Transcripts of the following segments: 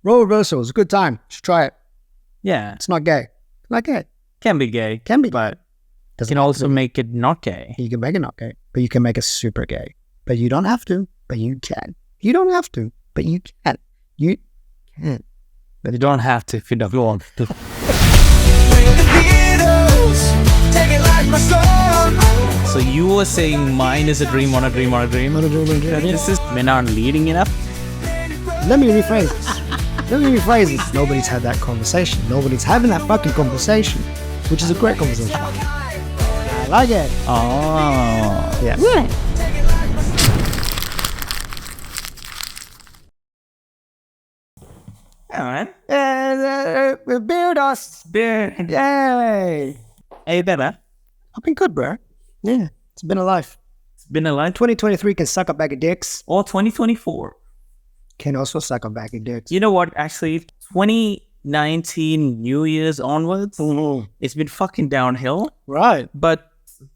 Role reversal is a good time. Just try it. Yeah. It's not gay. Not gay. Can be gay. Can be. But you Doesn't can have also to be. make it not gay. You can make it not gay, but you can make it super gay. But you don't have to, but you can. You don't have to, but you can. You can. But you don't have to if you don't want to. So you were saying mine is a dream on a dream on a dream? This is men aren't leading enough? Let me rephrase this. Nobody's had that conversation. Nobody's having that fucking conversation, which is a great conversation. I like it. Oh. Yeah. Alright. Beardos. Yay. Hey, Beba. I've been good, bro. Yeah. It's been a life. It's been a life. 2023 can suck a bag of dicks. Or 2024. Can also suck a bag of dicks. You know what? Actually, 2019 New Year's onwards, Mm-hmm. it's been fucking downhill. Right. But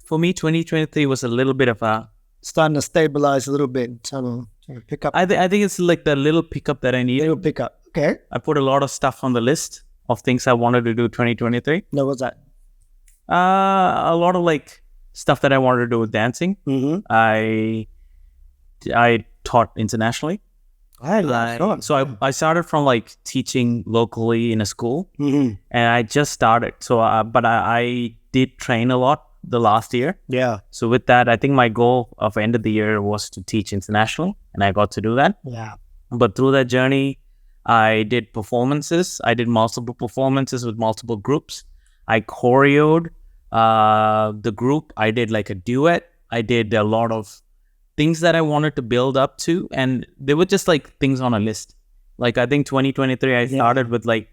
for me, 2023 was a little bit of a... Starting to stabilize a little bit. Trying to pick up. I think it's like the little pickup that I need. Little pickup. Okay. I put a lot of stuff on the list of things I wanted to do 2023. No, what's that? A lot of like stuff that I wanted to do with dancing. Mm-hmm. I taught internationally. So I started from like teaching locally in a school, Mm-hmm. and I just started. So, but I did train a lot the last year. Yeah. So with that, I think my goal of end of the year was to teach internationally, and I got to do that. Yeah. But through that journey, I did performances. I did multiple performances with multiple groups. I choreoed the group. I did like a duet. I did a lot of things that I wanted to build up to. And they were just like things on a list. Like I think 2023, I started with like,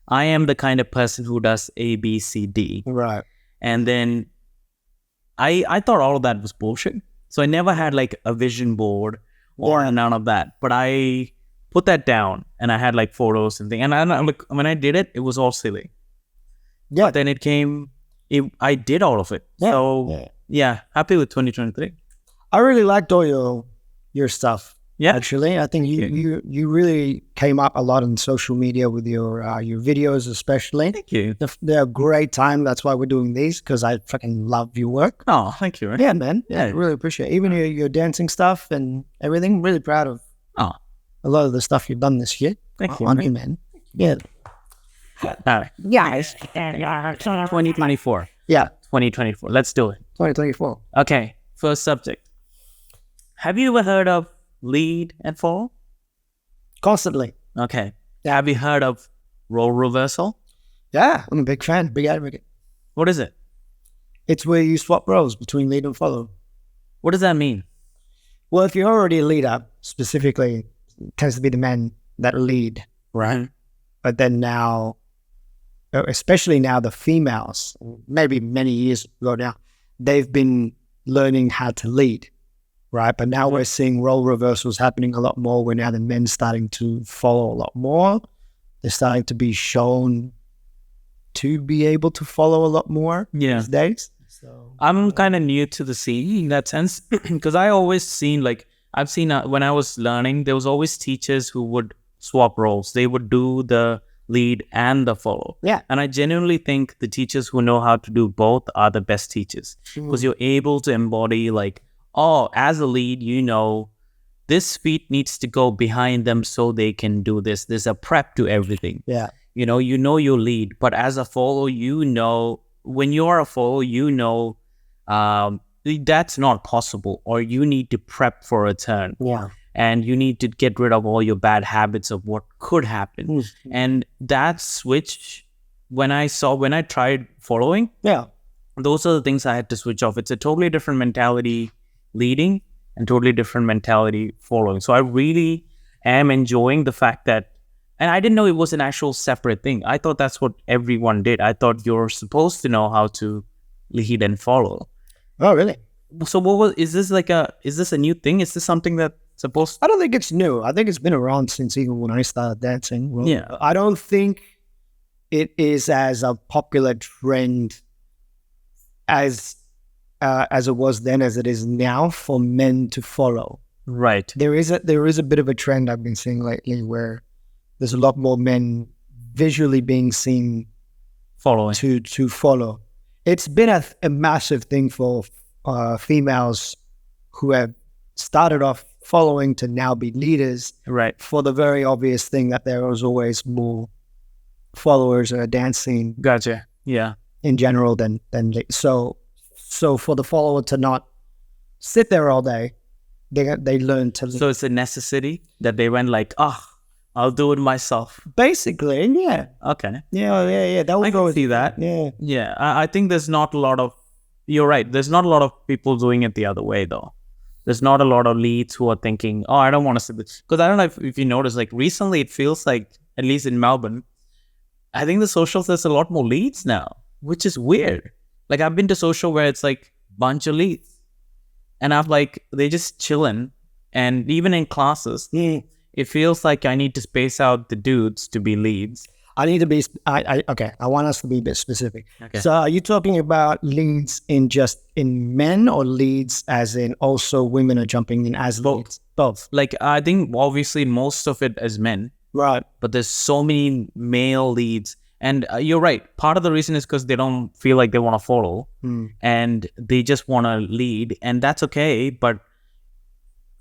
I am the kind of person who does A, B, C, D. Right. And then I thought all of that was bullshit. So I never had like a vision board or none of that. But I put that down and I had like photos and things. And like when I did it, it was all silly. Yeah. But then I did all of it. Yeah. So yeah, happy with 2023. I really liked all your stuff. Yeah. Actually, I think you really came up a lot on social media with your videos, especially. Thank you. They're a great time. That's why we're doing these, because I fucking love your work. Oh, thank you. Yeah, man. Yeah, Yeah. really appreciate it. Even your dancing stuff and everything. Really proud of Oh, a lot of the stuff you've done this year. thank you. On you, man. Yeah. All right. Guys. 2024. Yeah. 2024. Let's do it. 2024. Okay. First subject. Have you ever heard of lead and follow? Constantly. Okay. Have you heard of role reversal? Yeah, I'm a big fan, big advocate. What is it? It's where you swap roles between lead and follow. What does that mean? Well, if you're already a leader, specifically, it tends to be the men that lead. Right. But then now, especially now the females, maybe many years ago now, they've been learning how to lead, right? But now we're seeing role reversals happening a lot more, where now the men starting to follow a lot more. They're starting to be shown to be able to follow a lot more these days. So I'm kind of new to the scene in that sense, because I always seen like, I've seen when I was learning, there was always teachers who would swap roles. They would do the lead and the follow. Yeah. And I genuinely think the teachers who know how to do both are the best teachers, because you're able to embody like, oh, as a lead, you know, this feet needs to go behind them so they can do this. There's a prep to everything. yeah. You know your lead, but as a follow, you know, when you're a follow, you know, that's not possible, or you need to prep for a turn. Yeah. And you need to get rid of all your bad habits of what could happen. And that switch, when I tried following, Yeah. those are the things I had to switch off. It's a totally different mentality leading and totally different mentality following. So I really am enjoying the fact that, and I didn't know it was an actual separate thing. I thought that's what everyone did. I thought you're supposed to know how to lead and follow. Oh, really? So is this a new thing? Is this something that supposed? I don't think it's new. I think it's been around since even when I started dancing. Well, Yeah. I don't think it is as a popular trend as it was then as it is now for men to follow. Right. There is a bit of a trend I've been seeing lately where there's a lot more men visually being seen Following. to follow. It's been a massive thing for females who have started off following to now be leaders, Right. for the very obvious thing that there was always more followers in a dance scene Gotcha. Yeah. in general than so for the follower to not sit there all day, they learn to So it's a necessity that they went like, I'll do it myself. basically, yeah. Okay. Yeah. That would I go can with see that. Yeah. Yeah. I think there's not a lot of, you're right. There's not a lot of people doing it the other way though. There's not a lot of leads who are thinking, I don't want to sit this. Because I don't know if you notice, like recently it feels like, at least in Melbourne, I think the socials, there's a lot more leads now, which is weird. Like I've been to social where it's like bunch of leads. And I'm like, they just chilling. And even in classes, it feels like I need to space out the dudes to be leads. I need to be. Okay. I want us to be a bit specific. Okay. So, are you talking about leads in men, or leads as in also women are jumping in as leads? Both. Like I think obviously most of it is men, Right. but there's so many male leads. And you're right. Part of the reason is because they don't feel like they want to follow and they just want to lead. And that's okay. But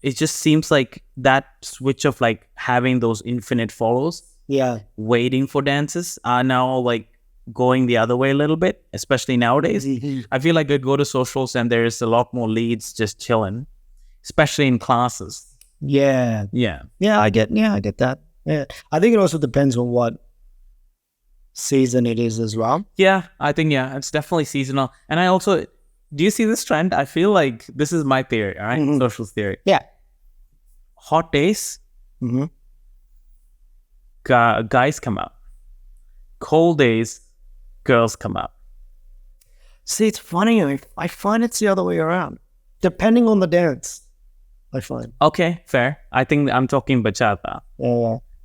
it just seems like that switch of like having those infinite follows, waiting for dances, are now like going the other way a little bit, especially nowadays. I feel like I'd go to socials and there's a lot more leads just chilling, especially in classes. Yeah. Yeah. I get that. Yeah. I think it also depends on what season it is as well. Yeah, I think, it's definitely seasonal. And I also, do you see this trend? I feel like this is my theory, all right? Socials theory. Yeah. Hot days, guys come out. Cold days, girls come out. See, it's funny. I find it's the other way around. Depending on the dance, I find. Okay, fair. I think I'm talking bachata.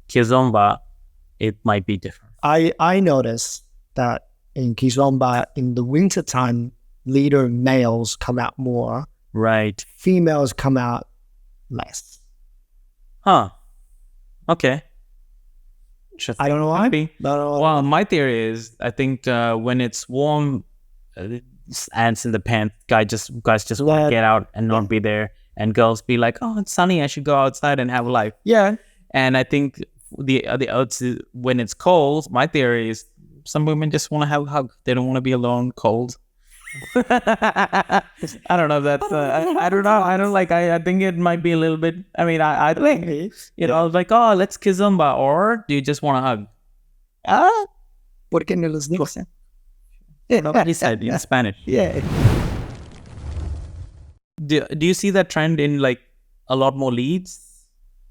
Kizomba, it might be different. I notice that in Kizomba, in the wintertime, leader males come out more. Right. Females come out less. Huh. Okay. I don't know why. Well, my theory is, I think when it's warm, ants in the pants, guys just want to get out and not be there, and girls be like, oh, it's sunny, I should go outside and have a life. Yeah. And I think when it's cold, my theory is some women just want to have a hug. They don't want to be alone, cold. I don't know. That's I don't know. I don't like. I think it might be a little bit. I mean, I think like, oh, let's kizomba, or do you just want to hug? ¿Por qué no los digo? He said in Spanish. Yeah. Do you see that trend in like a lot more leads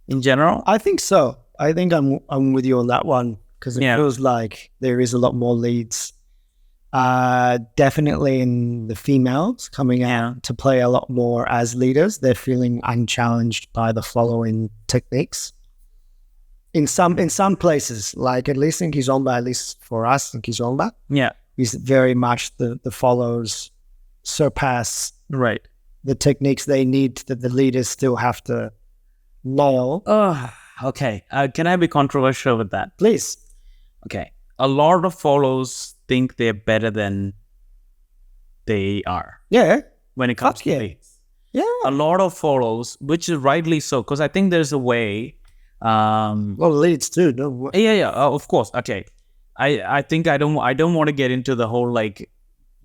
in general? I think so. I think I'm with you on that one, because it feels like there is a lot more leads. Definitely in the females coming out to play a lot more as leaders. They're feeling unchallenged by the following techniques. In some places, like at least in Kizomba, at least for us in Kizomba, is very much the follows surpass the techniques they need, that the leaders still have to nail. Okay. Can I be controversial with that? Please. Okay. A lot of follows think they're better than they are. Yeah. When it comes to leads. Yeah. A lot of follows, which is rightly so, because I think there's a way. Well, leads too. No. Yeah. Of course. Okay. I think I don't want to get into the whole like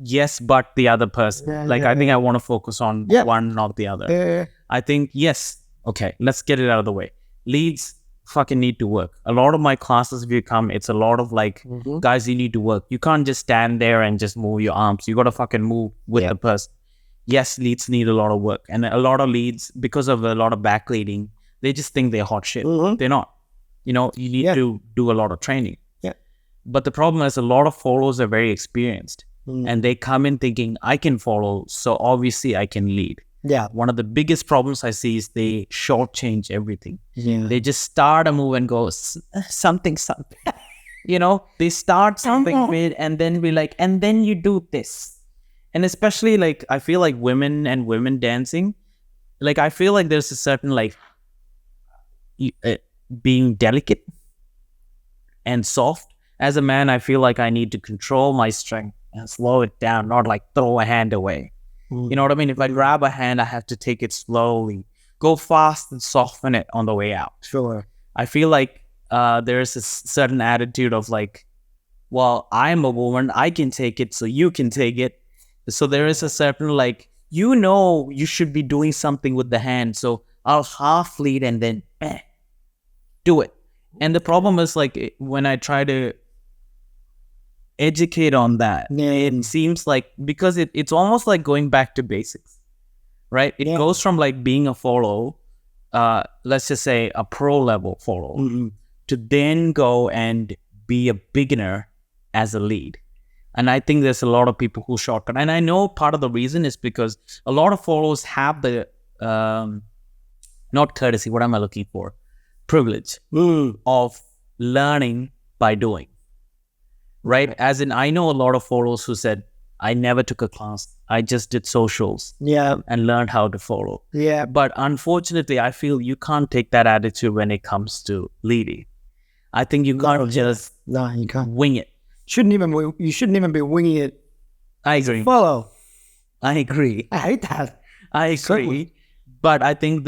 yes, but the other person. I think I want to focus on one, not the other. Yeah. I think yes. Okay. Let's get it out of the way. Leads fucking need to work. A lot of my classes, if you come, it's a lot of like, guys, you need to work. You can't just stand there and just move your arms. You got to fucking move with the person. Yes, leads need a lot of work. And a lot of leads, because of a lot of back leading, they just think they're hot shit. They're not. You need to do a lot of training. Yeah. But the problem is a lot of followers are very experienced and they come in thinking, I can follow, so obviously I can lead. Yeah. One of the biggest problems I see is they shortchange everything. Yeah. They just start a move and go something. They start something with and then be like, and then you do this. And especially like, I feel like women dancing, like, I feel like there's a certain like being delicate and soft. As a man, I feel like I need to control my strength and slow it down, not like throw a hand away. You know what I mean? If I grab a hand, I have to take it slowly, go fast and soften it on the way out. Sure. I feel like there's a certain attitude of like, well, I'm a woman, I can take it, so you can take it. So there is a certain like, you should be doing something with the hand, so I'll half lead and then do it. And the problem is like when I try to educate on that, it seems like, because it's almost like going back to basics, right? It goes from like being a follow, let's just say a pro level follow, to then go and be a beginner as a lead. And I think there's a lot of people who shortcut. And I know part of the reason is because a lot of follows have the, not courtesy, what am I looking for? Privilege of learning by doing, right? As in, I know a lot of follows who said, I never took a class. I just did socials and learned how to follow. Yeah. But unfortunately, I feel you can't take that attitude when it comes to leading. I think you can't just you can't wing it. You shouldn't even be winging it. I agree. Follow. I agree. I hate that. I agree. Certainly. But I think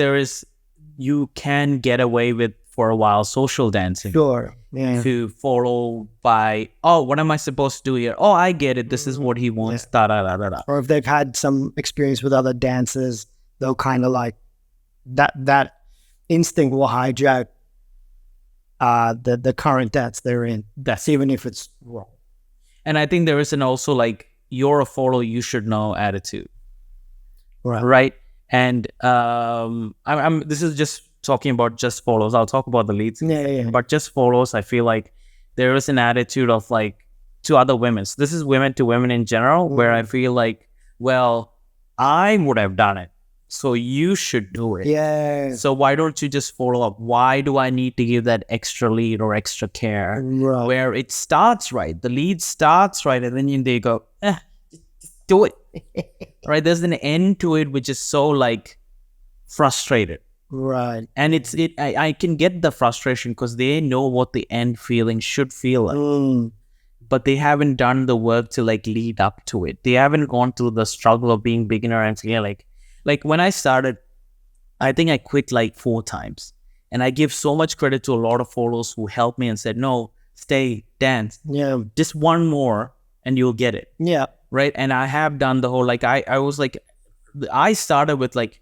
you can get away with, for a while, social dancing. Sure. Yeah. To follow by, oh, what am I supposed to do here? Oh, I get it. This is what he wants. Da, da, da, da, da. Or if they've had some experience with other dancers, they'll kind of like that instinct will hijack the current dance they're in. That's even if it's wrong. And I think there is an also like, you're a follow, you should know attitude. Right. And this is just talking about just follows. I'll talk about the leads. Yeah. But just follows, I feel like there is an attitude of like, to other women. So this is women to women in general, where I feel like, well, I would have done it, so you should do it. Yeah. So why don't you just follow up? Why do I need to give that extra lead or extra care? Right. Where it starts right, the lead starts right, and then they go, just do it. Right? There's an end to it, which is so like frustrated. Right. And I can get the frustration because they know what the end feeling should feel like. But they haven't done the work to like lead up to it. They haven't gone through the struggle of being beginner and like when I started, I think I quit like 4 times. And I give so much credit to a lot of followers who helped me and said, no, stay, dance. Yeah. Just one more and you'll get it. Yeah. Right. And I have done the whole, like, I was like, I started with like,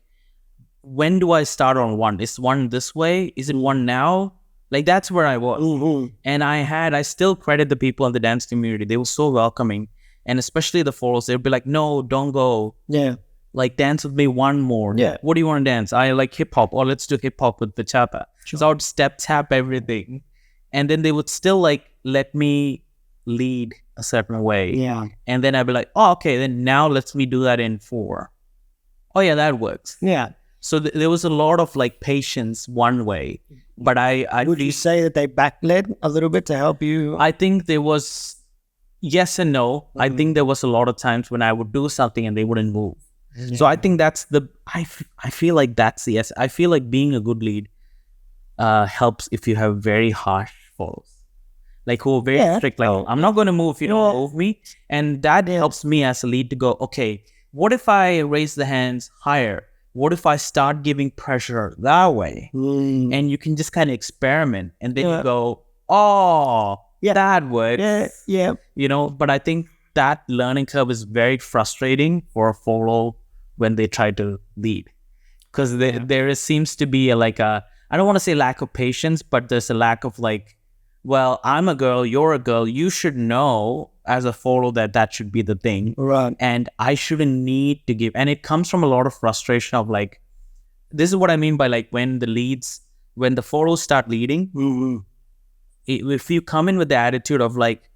when do I start on 1? Is 1 this way? Is it 1 now? Like, that's where I was. And I still credit the people in the dance community. They were so welcoming. And especially the followers, they'd be like, no, don't go. Yeah. Like, dance with me 1 more. Yeah. What do you want to dance? I like hip hop. Or let's do hip hop with bachata. Sure. So I would step tap everything. And then they would still like let me lead a certain way. Yeah. And then I'd be like, oh, okay, then now let's me do that in 4. Oh yeah, that works. Yeah. So there was a lot of like patience one way, but I would you say that they backlit a little bit to help you? I think there was yes and no. I think there was a lot of times when I would do something and they wouldn't move. Yeah. So I think that's I feel like that's the yes. I feel like being a good lead helps if you have very harsh follows, like who are very strict. Like, I'm not going to move if you don't move me, and that helps me as a lead to go, okay, what if I raise the hands higher? What if I start giving pressure that way? And you can just kind of experiment, and then you go, oh, that works. Yeah. You know, but I think that learning curve is very frustrating for a follow when they try to lead, because there seems to be I don't want to say lack of patience, but there's a lack of like, well, I'm a girl, you're a girl, you should know as a follow that should be the thing. Right. And I shouldn't need to give. And it comes from a lot of frustration of like, this is what I mean by like when the follows start leading, if you come in with the attitude of like,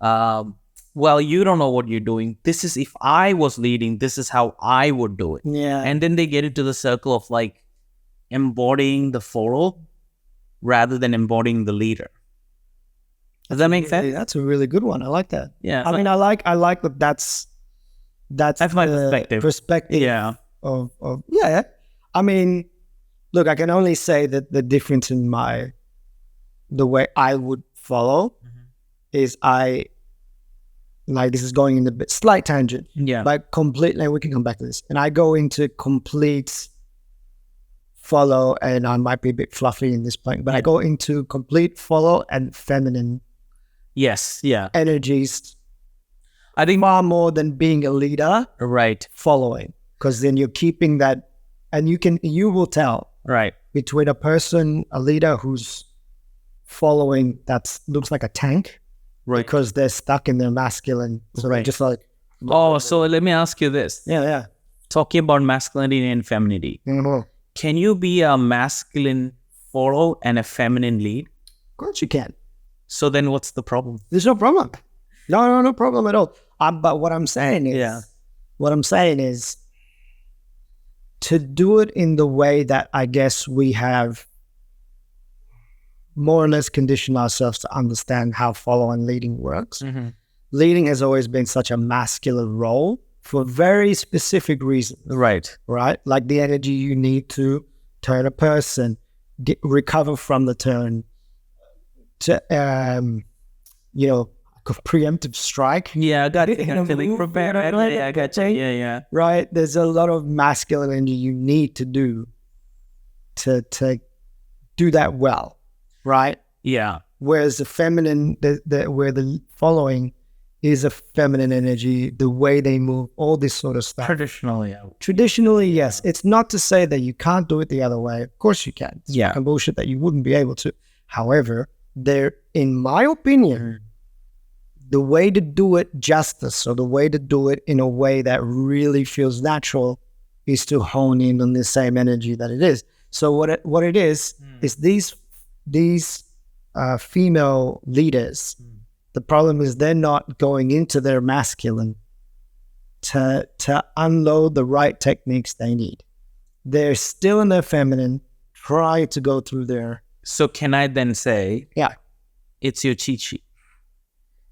well, you don't know what you're doing. This is, if I was leading, this is how I would do it. Yeah. And then they get into the circle of like embodying the follow rather than embodying the leader. Does that make sense? That's a really good one. I like that. Yeah. I mean, I like that. That's my perspective. Perspective. Yeah. Of yeah. I mean, look, I can only say that the difference in the way I would follow is this is going in a bit slight tangent, Yeah. but completely, we can come back to this. And I go into complete follow, and I might be a bit fluffy in this point, but I go into complete follow and feminine Yes. Yeah. energies I think far more than being a leader right. following, because then you're keeping that, and you will tell Right. between a leader who's following that looks like a tank, Right. because they're stuck in their masculine, so they're Right. just like, Oh, so let me ask you this. yeah. Talking about masculinity and femininity, Of can you be a masculine follow and a feminine lead? course you can. So then what's the problem? There's no problem. No problem at all. But what I'm saying is, to do it in the way that I guess we have more or less conditioned ourselves to understand how follow and leading works. Leading has always been such a masculine role for very specific reasons, Right. right? Like the energy you need to turn a person, recover from the turn, to preemptive strike. Yeah, I got it. In a move, Prepare. you know what I mean? Yeah, I got you. Yeah. Right? There's a lot of masculine energy you need to do to do that well, right? Yeah. Whereas the feminine, where the following is a feminine energy, the way they move, all this sort of stuff. Traditionally, Traditionally, yes. It's not to say that you can't do it the other way. Of course you can. It's fucking bullshit that you wouldn't be able to. However, in my opinion, the way to do it justice, or the way to do it in a way that really feels natural, is to hone in on the same energy that it is. So what it is these female leaders. The problem is they're not going into their masculine to unload the right techniques they need. They're still in their feminine, trying to go through their. So can I then say, it's your cheat sheet?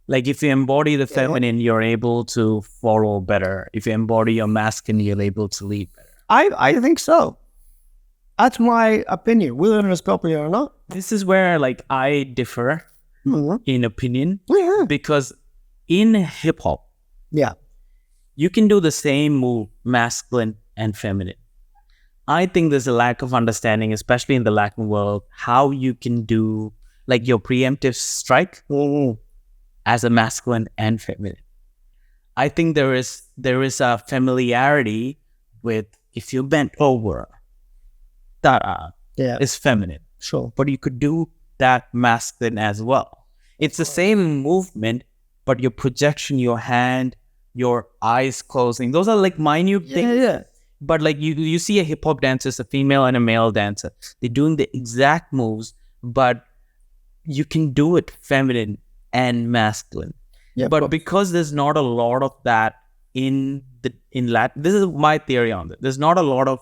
Like if you embody the feminine, you're able to follow better. If you embody your masculine, you're able to lead better. I think so. That's my opinion, whether it's popular or not. This is where I differ in opinion, because in hip hop, you can do the same move, masculine and feminine. I think there's a lack of understanding, especially in the Latin world, how you can do your preemptive strike as a masculine and feminine. I think there is a familiarity with, if you bent over, that is feminine. Sure. But you could do that masculine as well. It's the same movement, but your projection, your hand, your eyes closing, those are minute things. Yeah. But you see a hip hop dancer, it's a female and a male dancer. They're doing the exact moves, but you can do it feminine and masculine. Yeah, but because there's not a lot of that in Latin, this is my theory on it. There's not a lot of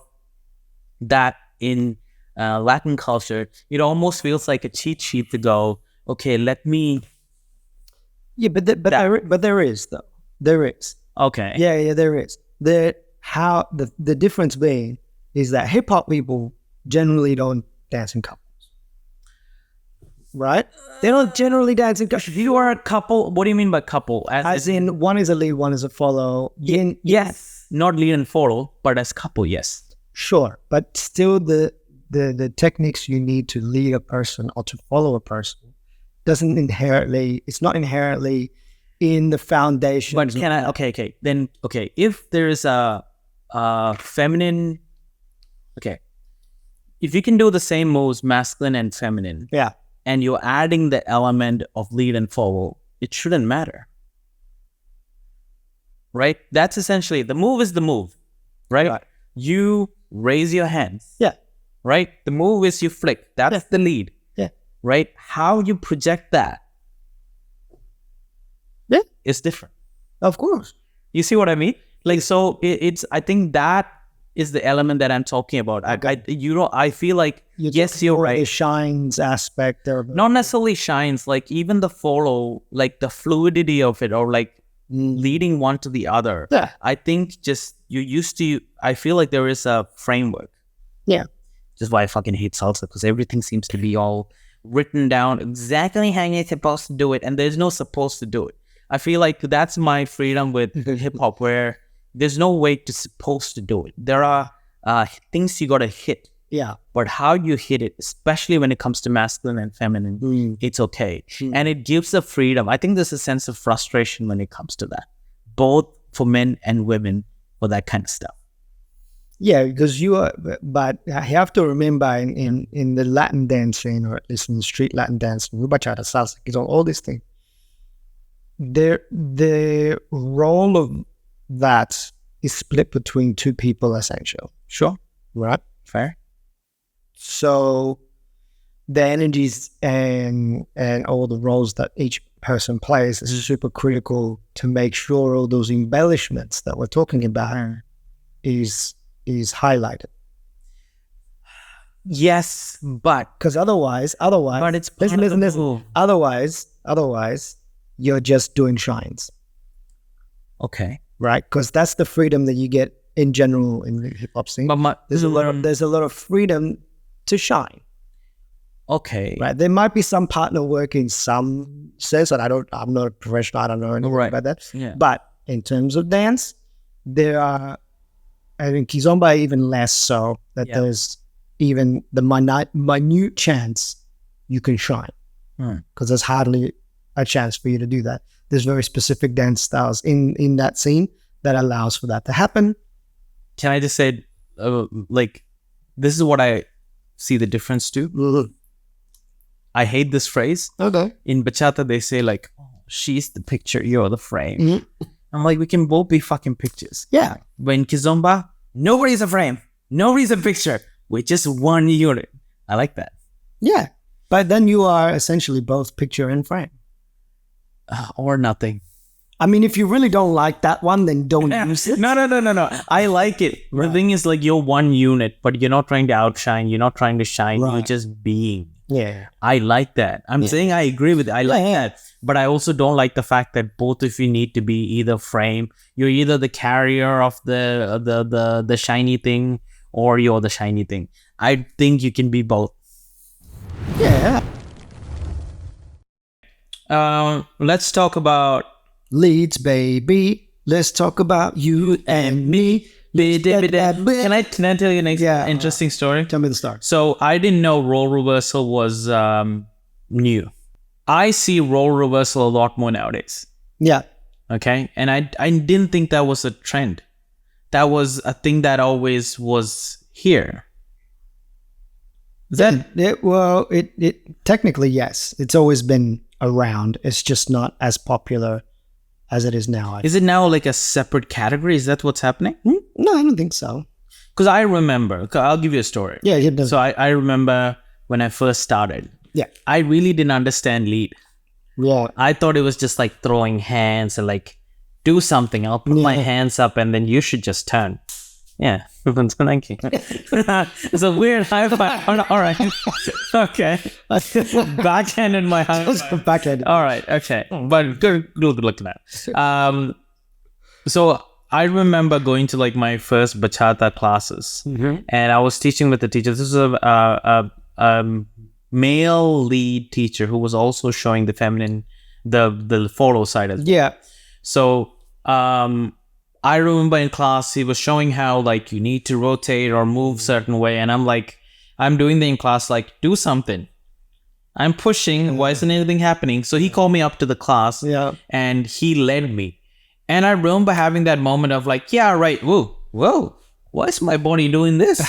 that in Latin culture. It almost feels like a cheat sheet to go, okay, let me. Yeah, but there is though. There is. Okay. Yeah, there is. The difference being is that hip hop people generally don't dance in couples. Right? They don't generally dance in couples. You are a couple. What do you mean by couple? As in one is a lead, one is a follow. Yes. Not lead and follow, but as couple, yes. Sure. But still the techniques you need to lead a person or to follow a person it's not inherently in the foundation. But can I, then, if there is a feminine, if you can do the same moves, masculine and feminine, and you're adding the element of lead and follow, it shouldn't matter. Right? That's essentially, the move is the move, right? You raise your hands. Yeah. Right? The move is you flick. That's the lead. Yeah. Right? How you project that is different. Of course. You see what I mean? So I think that is the element that I'm talking about. I feel like, yes, you're right. The shines aspect there. Not necessarily shines, even the follow, the fluidity of it, or leading one to the other. Yeah. I think I feel like there is a framework. Yeah. Just why I fucking hate salsa, because everything seems to be all written down exactly how you're supposed to do it, and there's no supposed to do it. I feel like that's my freedom with hip hop, where there's no way to supposed to do it. There are things you gotta hit. Yeah. But how you hit it, especially when it comes to masculine and feminine, it's okay. And it gives the freedom. I think there's a sense of frustration when it comes to that, both for men and women, for that kind of stuff. Yeah, because but I have to remember in the Latin dancing, or at least in the street Latin dancing, bachata, salsa, all these things, the role of that is split between two people, essentially. Sure. Right? Fair. So the energies and all the roles that each person plays is super critical to make sure all those embellishments that we're talking about is highlighted. Yes, but otherwise, but it's listen. Otherwise, you're just doing shines. Okay. Right? Because that's the freedom that you get in general in the hip hop scene. But there's a lot of freedom to shine. Okay. Right. There might be some partner work in some sense, and I'm not a professional, I don't know anything about that. Yeah. But in terms of dance, there are, I think Kizomba even less so, that there's even the minute chance you can shine. Because there's hardly a chance for you to do that. There's very specific dance styles in that scene that allows for that to happen. Can I just say, this is what I see the difference to. Mm-hmm. I hate this phrase. Okay. In bachata, they say like, oh, she's the picture, you're the frame. Mm-hmm. I'm like, we can both be fucking pictures. Yeah. When Kizomba, nobody's a frame, nobody's a picture. We're just one unit. I like that. Yeah. But then you are essentially both picture and frame. Or nothing. I mean, if you really don't like that one, then don't use it. No. I like it. Right. The thing is, like, you're one unit, but you're not trying to outshine. You're not trying to shine. Right. You're just being. Yeah. I like that. I'm saying I agree with it. I like that. But I also don't like the fact that both of you need to be either frame. You're either the carrier of the shiny thing, or you're the shiny thing. I think you can be both. Yeah. Let's talk about leads, baby. Let's talk about you and me. Can I tell you an interesting story? Tell me the story. So I didn't know role reversal was new. I see role reversal a lot more nowadays. Yeah. Okay. And I didn't think that was a trend. That was a thing that always was here. It technically, yes. It's always been around. It's just not as popular as it is now. Is it now like a separate category? Is that what's happening? No, I don't think so. Because I remember, I'll give you a story. Yeah. So I remember when I first started. Yeah. I really didn't understand lead. Yeah. I thought it was just like throwing hands and like, do something. I'll put my hands up and then you should just turn. Yeah. Thank you. It's a weird high five. Oh, all right. Okay. Backhanded my high five. Backhanded. All right. Okay. But good look at that. So I remember going to like my first bachata classes, and I was teaching with the teacher. This was a male lead teacher who was also showing the feminine, the follow side as well. Yeah. So I remember in class he was showing how like you need to rotate or move certain way, and I'm like, I'm doing the in class like, do something. I'm pushing. Why isn't anything happening? So he called me up to the class, and he led me. And I remember having that moment of like, yeah, right. Whoa, why is my body doing this?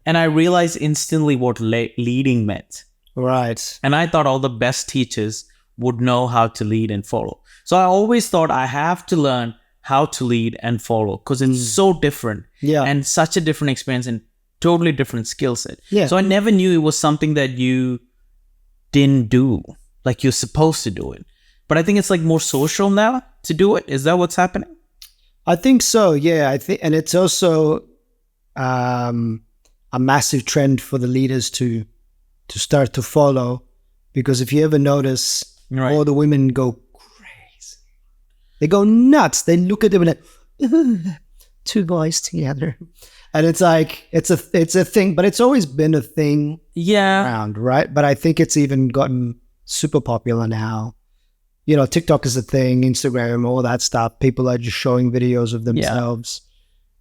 And I realized instantly what leading meant. Right. And I thought all the best teachers would know how to lead and follow. So I always thought I have to learn how to lead and follow because it's so different. Yeah. And such a different experience and totally different skill set. Yeah. So I never knew it was something that you didn't do, like you're supposed to do it. But I think it's like more social now to do it. Is that what's happening? I think so. Yeah. And it's also a massive trend for the leaders to start to follow, because if you ever notice, all the women go crazy. They go nuts. They look at them and like, two boys together. And it's like it's a thing, but it's always been a thing Yeah. around, right? But I think it's even gotten super popular now. You know, TikTok is a thing, Instagram, all that stuff. People are just showing videos of themselves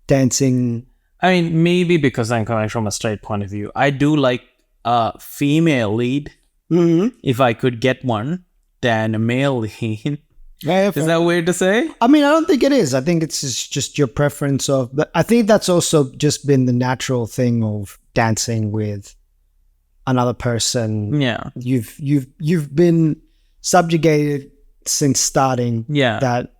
dancing. I mean, maybe because I'm coming from a straight point of view. I do like a female lead. If I could get one, than a male lead. Yeah, Is that weird to say? I mean, I don't think it is. I think it's just your preference of. But I think that's also just been the natural thing of dancing with another person. Yeah. You've been subjugated since starting. Yeah. That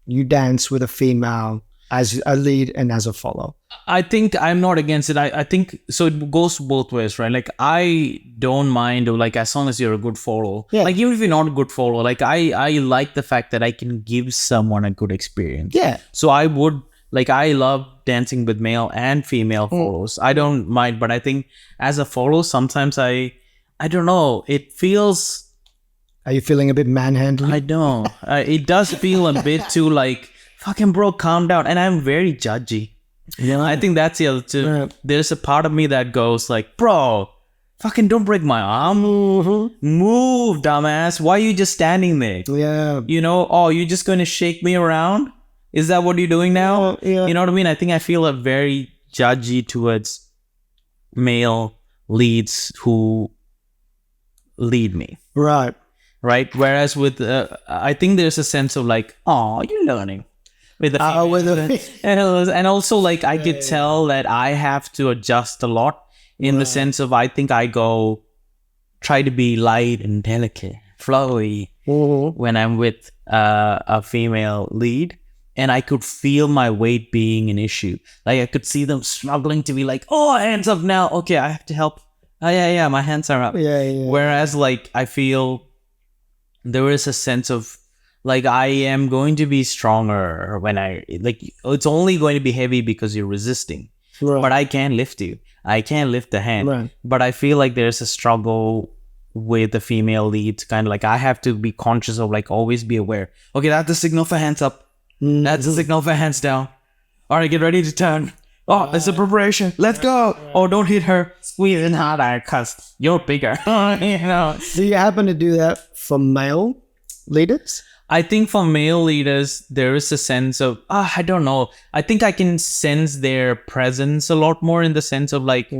you dance with a female as a lead and as a follow. I think I'm not against it. I think so. It goes both ways, right? Like I don't mind, like as long as you're a good follow. Yeah. Like even if you're not a good follow, like I like the fact that I can give someone a good experience. Yeah. So I would like I love dancing with male and female follows. I don't mind, but I think as a follow, sometimes I don't know. It feels. Are you feeling a bit manhandled? I don't. It does feel a bit too like fucking bro, calm down. And I'm very judgy. Yeah. I think that's the other too. Right. There's a part of me that goes like, bro, fucking don't break my arm. Move, dumbass. Why are you just standing there? Yeah. You know, oh, you're just going to shake me around? Is that what you're doing now? Yeah. You know what I mean? I think I feel a very judgy towards male leads who lead me. Right. Right? Whereas with, I think there's a sense of like, oh, you're learning. With the and also like I could tell that I have to adjust a lot in the sense of I think I go try to be light and delicate, flowy when I'm with a female lead, and I could feel my weight being an issue. Like I could see them struggling to be like, oh, hands up now. Okay, I have to help. Oh yeah, my hands are up. Yeah. Whereas like I feel there is a sense of like I am going to be stronger when I like it's only going to be heavy because you're resisting. Right. But I can lift you. I can lift the hand. Right. But I feel like there's a struggle with the female lead. Kind of like I have to be conscious of like always be aware. Okay, that's the signal for hands up. That's the signal for hands down. All right, get ready to turn. Oh, it's a preparation. Let's go. Oh, don't hit her. Squeeze in harder because you're bigger. You know. Do you happen to do that for male leaders? I think for male leaders, there is a sense of, I don't know. I think I can sense their presence a lot more in the sense of like,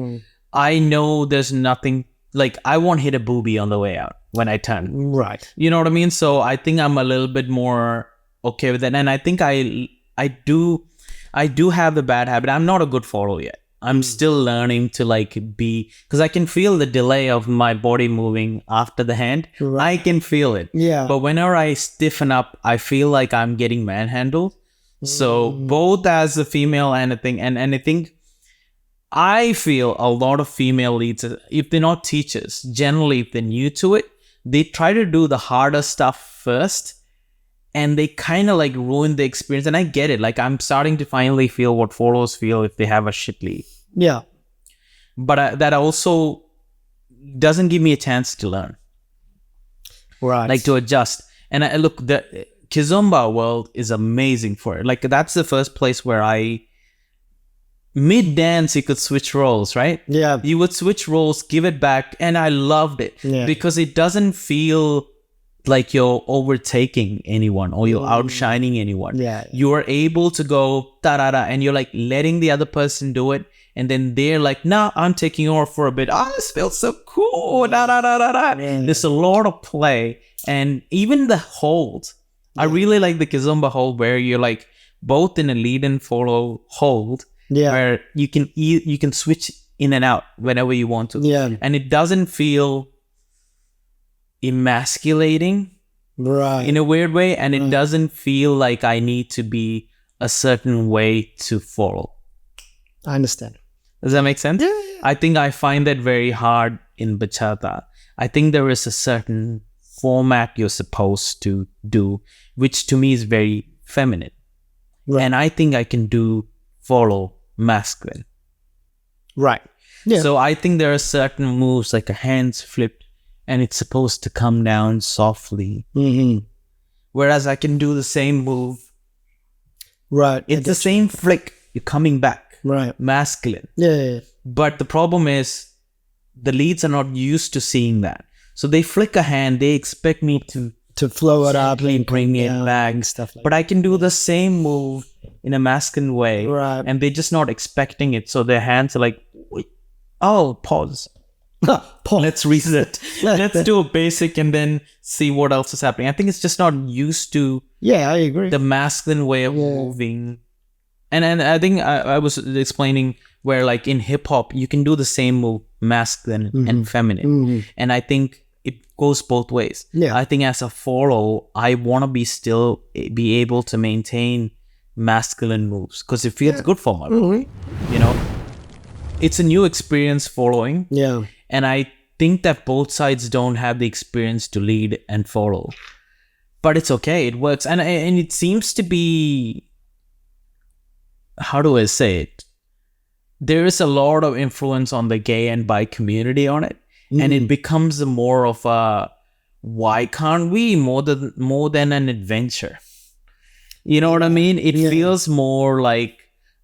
I know there's nothing, like I won't hit a boobie on the way out when I turn. Right. You know what I mean? So I think I'm a little bit more okay with that. And I think I do have the bad habit. I'm not a good follower yet. I'm still learning to like be, because I can feel the delay of my body moving after the hand. Right. I can feel it. Yeah. But whenever I stiffen up, I feel like I'm getting manhandled. So both as a female and a thing. And I think I feel a lot of female leads, if they're not teachers, generally if they're new to it, they try to do the harder stuff first. And they kind of like ruin the experience. And I get it. Like I'm starting to finally feel what followers feel if they have a shit lead. Yeah. But that also doesn't give me a chance to learn. Right. Like to adjust. And look, the Kizomba world is amazing for it. Like that's the first place where mid-dance, you could switch roles, right? Yeah. You would switch roles, give it back. And I loved it. Yeah. Because it doesn't feel like you're overtaking anyone or you're outshining anyone. Yeah. You are able to go da-da-da and you're like letting the other person do it. And then they're like, nah, I'm taking over for a bit. Oh, this feels so cool. Da-da-da-da-da. There's a lot of play. And even the hold. I really like the Kizomba hold where you're like both in a lead and follow hold. Yeah. Where you can switch in and out whenever you want to. Yeah. And it doesn't feel emasculating in a weird way, and it doesn't feel like I need to be a certain way to follow. I understand. Does that make sense? Yeah. I think I find that very hard in bachata. I think there is a certain format you're supposed to do, which to me is very feminine. Right. And I think I can follow masculine. Right. Yeah. So I think there are certain moves like a hands flipped and it's supposed to come down softly. Mm-hmm. Whereas I can do the same move. Right. It's the same flick. You're coming back. Right. masculine. Yeah. But the problem is the leads are not used to seeing that. So they flick a hand, they expect me To flow it up gently and bring it down back. and stuff like But I can do the same move in a masculine way. Right. And they're just not expecting it. So their hands are like, wait, oh, pause. that. Let's reset. Let's do a basic and then see what else is happening. I think it's just not used to Yeah, I agree. the masculine way of moving. And I think I was explaining where like in hip hop, you can do the same move, masculine and feminine. And I think it goes both ways. Yeah. I think as a follow, I want to be able to maintain masculine moves because it feels good for my body. You know, it's a new experience following. Yeah. And I think that both sides don't have the experience to lead and follow. But it's okay. It works. And it seems to be, how do I say it? There is a lot of influence on the gay and bi community on it. And it becomes more of a, why can't we more than an adventure? You know what I mean? It feels more like,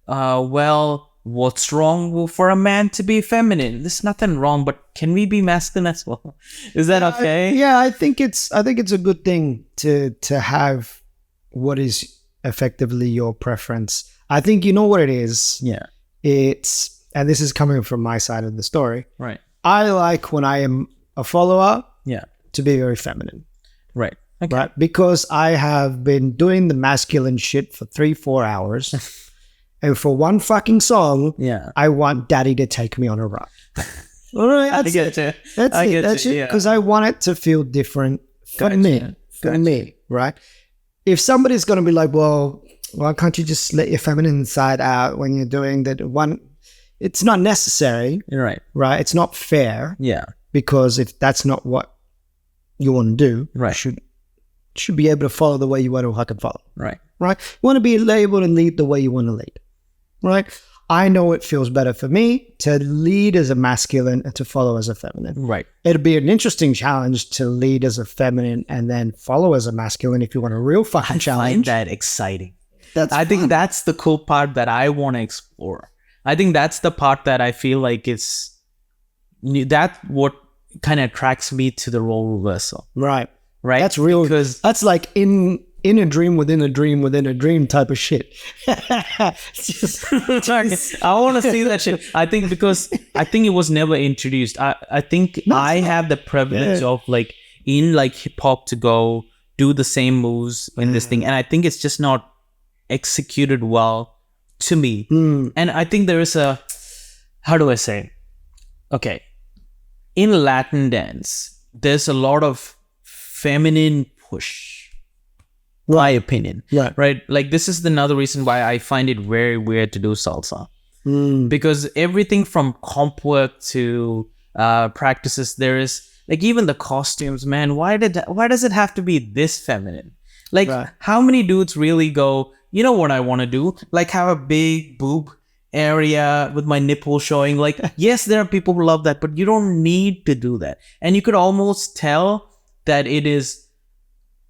well, what's wrong for a man to be feminine? There's nothing wrong, but can we be masculine as well? Is that okay? I think it's a good thing to have what is effectively your preference. I think you know what it is. Yeah. And this is coming from my side of the story. Right. I like when I am a follower to be very feminine. Right. Okay. Right? Because I have been doing the masculine shit for 3-4 hours. And for one fucking song, I want daddy to take me on a ride. All right, that's it. That's it. Because I want it to feel different for me, right? If somebody's going to be like, well, why can't you just let your feminine side out when you're doing that one? It's not necessary. Right. Right? It's not fair. Yeah. Because if that's not what you want to do, right, you should be able to follow the way you want to fucking follow. Right. Right? You want to be able to lead the way you want to lead. Right? I know it feels better for me to lead as a masculine and to follow as a feminine. Right. It'd be an interesting challenge to lead as a feminine and then follow as a masculine if you want a real fucking challenge. I find that exciting. I think that's the cool part that I want to explore. I think that's the part that I feel like is that what kind of attracts me to the role reversal. Right. Right. That's real. Because that's like in a dream within a dream within a dream type of shit. I want to see that shit. I think because I think it was never introduced. I think I have the privilege of like in like hip hop to go do the same moves in this thing. And I think it's just not executed well to me. And I think there is a, how do I say? Okay. In Latin dance, there's a lot of feminine push. My opinion. Right. Like this is another reason why I find it very weird to do salsa. Because everything from comp work to practices, there is like even the costumes, man, why does it have to be this feminine? Like how many dudes really go, you know what I want to do? Like have a big boob area with my nipple showing. Like, yes, there are people who love that, but you don't need to do that. And you could almost tell that it is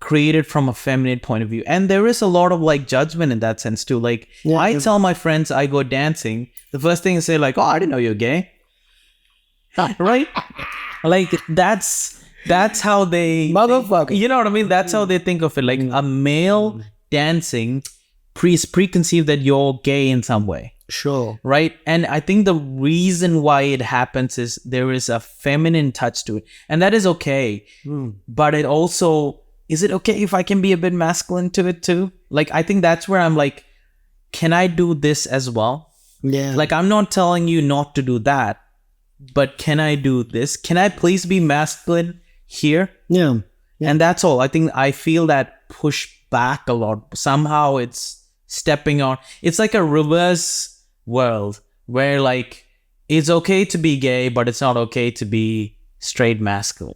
created from a feminine point of view. And there is a lot of like judgment in that sense too. Like I tell my friends I go dancing, the first thing is say like, oh, I didn't know you're gay. Right? Like that's how they motherfucker. You know what I mean? That's how they think of it. Like a male dancing preconceived that you're gay in some way. Sure. Right? And I think the reason why it happens is there is a feminine touch to it. And that is okay. But it also, is it okay if I can be a bit masculine to it too? Like, I think that's where I'm like, can I do this as well? Yeah. Like, I'm not telling you not to do that, but can I do this? Can I please be masculine here? Yeah. And that's all. I think I feel that push back a lot. Somehow it's stepping on. It's like a reverse world where like it's okay to be gay, but it's not okay to be straight masculine.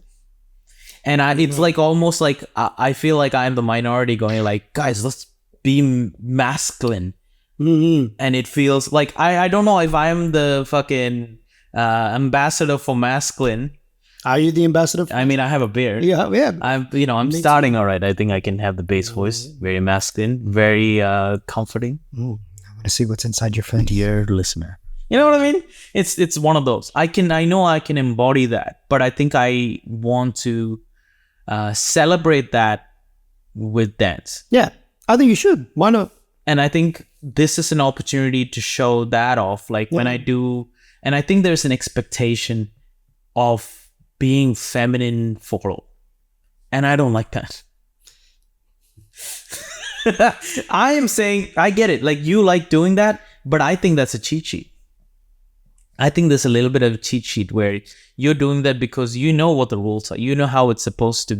And it's like almost like I feel like I'm the minority going like, guys, let's be masculine. And it feels like I don't know if I'm the fucking ambassador for masculine. Are you the ambassador? I mean, I have a beard. Yeah. I'm starting all right. I think I can have the bass voice. Very masculine, very comforting. Ooh, want to see what's inside your face. Dear listener. You know what I mean? It's one of those. I know I can embody that, but I think I want to celebrate that with dance. Yeah, I think you should. Why not? And I think this is an opportunity to show that off. Like when I do, and I think there's an expectation of being feminine for all. And I don't like that. I am saying, I get it. Like you like doing that, but I think that's a cheat sheet. I think there's a little bit of a cheat sheet where you're doing that because you know what the rules are. You know how it's supposed to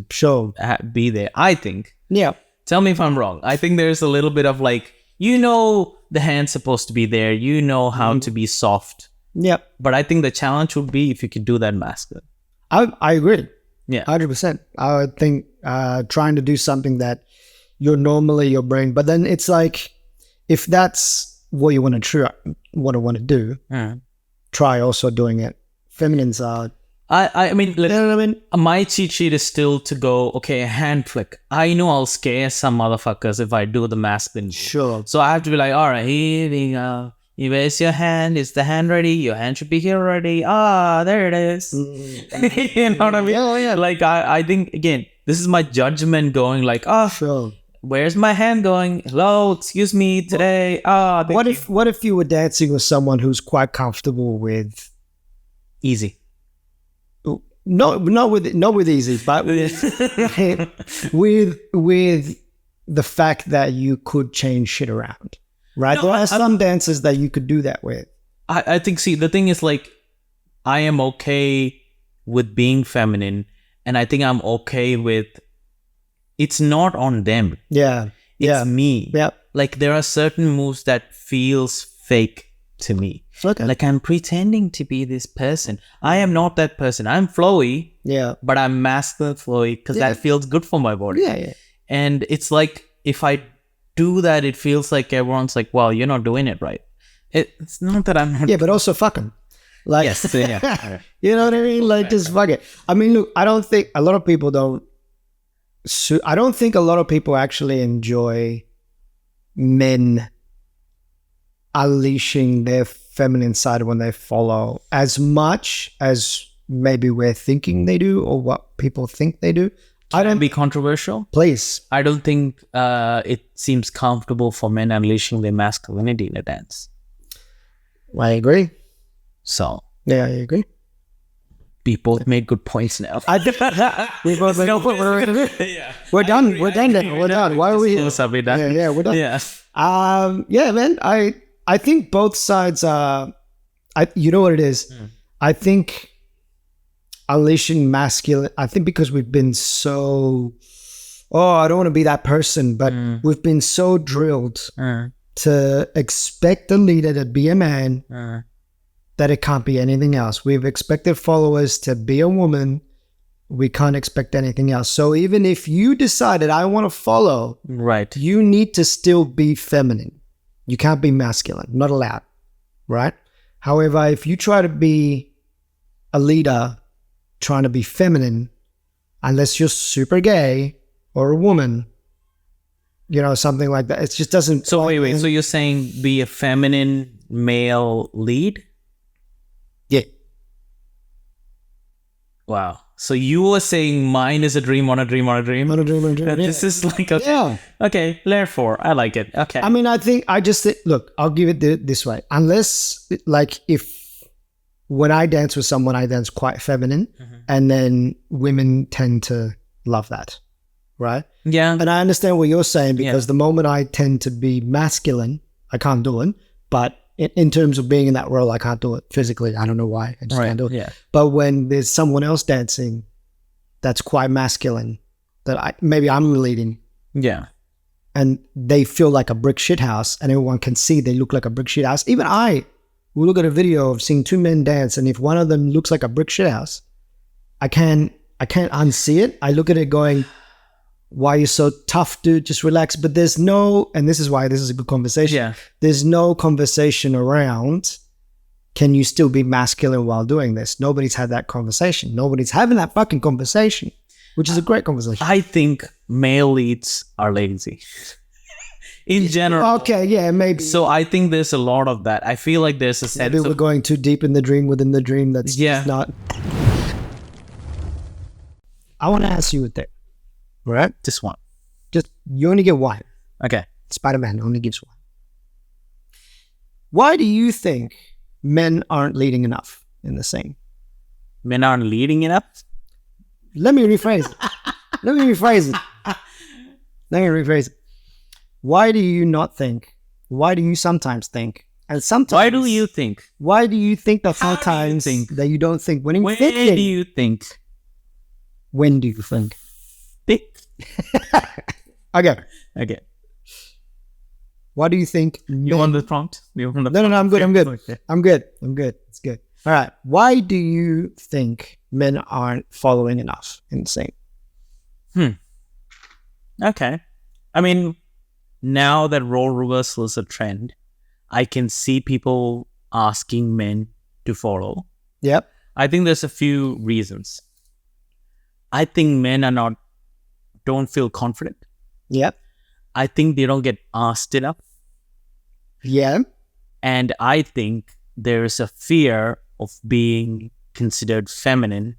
be there. I think. Yeah. Tell me if I'm wrong. I think there's a little bit of like, you know, the hand's supposed to be there. You know how to be soft. Yeah. But I think the challenge would be if you could do that masculine. I agree. Yeah. 100%. I would think trying to do something that you're normally your brain, but then it's like, if that's what you want to do, try also doing it. Feminines are. I mean, You know what I mean? my cheat sheet is still to go, okay, a hand flick. I know I'll scare some motherfuckers if I do the masculine. Sure. So I have to be like, all right, here we go. You raise your hand. Is the hand ready? Your hand should be here already. Ah, there it is. You know what I mean? Yeah. Like, I think, again, this is my judgment going like, Sure. where's my hand going? Hello, excuse me, today. What if you were dancing with someone who's quite comfortable with easy? not with easy, but with the fact that you could change shit around, right? No, there are some dancers that you could do that with. I think, see, the thing is, like, I am okay with being feminine, and I think I'm okay with, it's not on them. Yeah. It's me. Yeah. Like, there are certain moves that feels fake to me. Okay. Like, I'm pretending to be this person. I am not that person. I'm flowy, Yeah. but I'm masculine flowy because that feels good for my body. Yeah. And it's like, if I do that, it feels like everyone's like, well, you're not doing it right. It's not that I'm not. Yeah, but also fucking. Like, Yes, yeah. you know what I mean? Like, just fuck it. I mean, look, I don't think a lot of people actually enjoy men unleashing their feminine side when they follow as much as maybe we're thinking they do or what people think they do. I don't be controversial. Please. I don't think it seems comfortable for men unleashing their masculinity in a dance. I agree. So Yeah, I agree. we both made good points now. We both we're done. We're done. We're done. Why are we here? Are we done? Yeah, we're done. Yeah. Yeah, man. I think both sides are. You know what it is? I think unleashing masculine. I think because we've been so. Oh, I don't want to be that person, but we've been so drilled to expect the leader to be a man that it can't be anything else. We've expected followers to be a woman. We can't expect anything else. So even if you decided I want to follow, Right. you need to still be feminine. You can't be masculine. Not allowed. Right? However, if you try to be a leader trying to be feminine, unless you're super gay or a woman, you know, something like that, it just doesn't. So wait. So you're saying be a feminine male lead? Yeah. Wow. So you were saying mine is a dream on a dream on a dream? On a dream, on a dream. And this is like, okay. Yeah. Okay, layer 4. I like it. Okay. I mean, look, I'll give it this way. Unless, like, if when I dance with someone, I dance quite feminine, and then women tend to love that, right? Yeah. And I understand what you're saying, because the moment I tend to be masculine, I can't do it. But in terms of being in that role, I can't do it physically. I don't know why. I just can't do it. Yeah. But when there's someone else dancing that's quite masculine, that maybe I'm leading, Yeah. and they feel like a brick shit house, and everyone can see they look like a brick shit house. Even I will look at a video of seeing two men dance, and if one of them looks like a brick shit house, I can't unsee it. I look at it going, why are you so tough, dude? Just relax. But there's no, and this is why this is a good conversation. Yeah. There's no conversation around, can you still be masculine while doing this? Nobody's had that conversation. Nobody's having that fucking conversation, which is a great conversation. I think male leads are lazy. in general. Okay, yeah, maybe. So I think there's a lot of that. I feel like there's a sense Maybe we're of going too deep in the dream within the dream. That's just not. I want to ask you a thing, right? just one. Just you only get one. Okay. Spider-Man only gives one. Why do you think men aren't leading enough in the scene? Men aren't leading it up. Let me rephrase it. Let me rephrase it. Why do you not think? Why do you sometimes think? And sometimes. Why do you think? Why do you think that How do you sometimes think? that you don't think? When When thinking, do you think? when do you think? Think. Okay. Okay. Why do you think? You want the prompt? You want the No, I'm good. Okay. I'm good. It's good. All right. Why do you think men aren't following enough in sync? Okay. I mean, now that role reversal is a trend, I can see people asking men to follow. Yep. I think there's a few reasons. I think men don't feel confident. Yep. I think they don't get asked enough. Yeah. And I think there's a fear of being considered feminine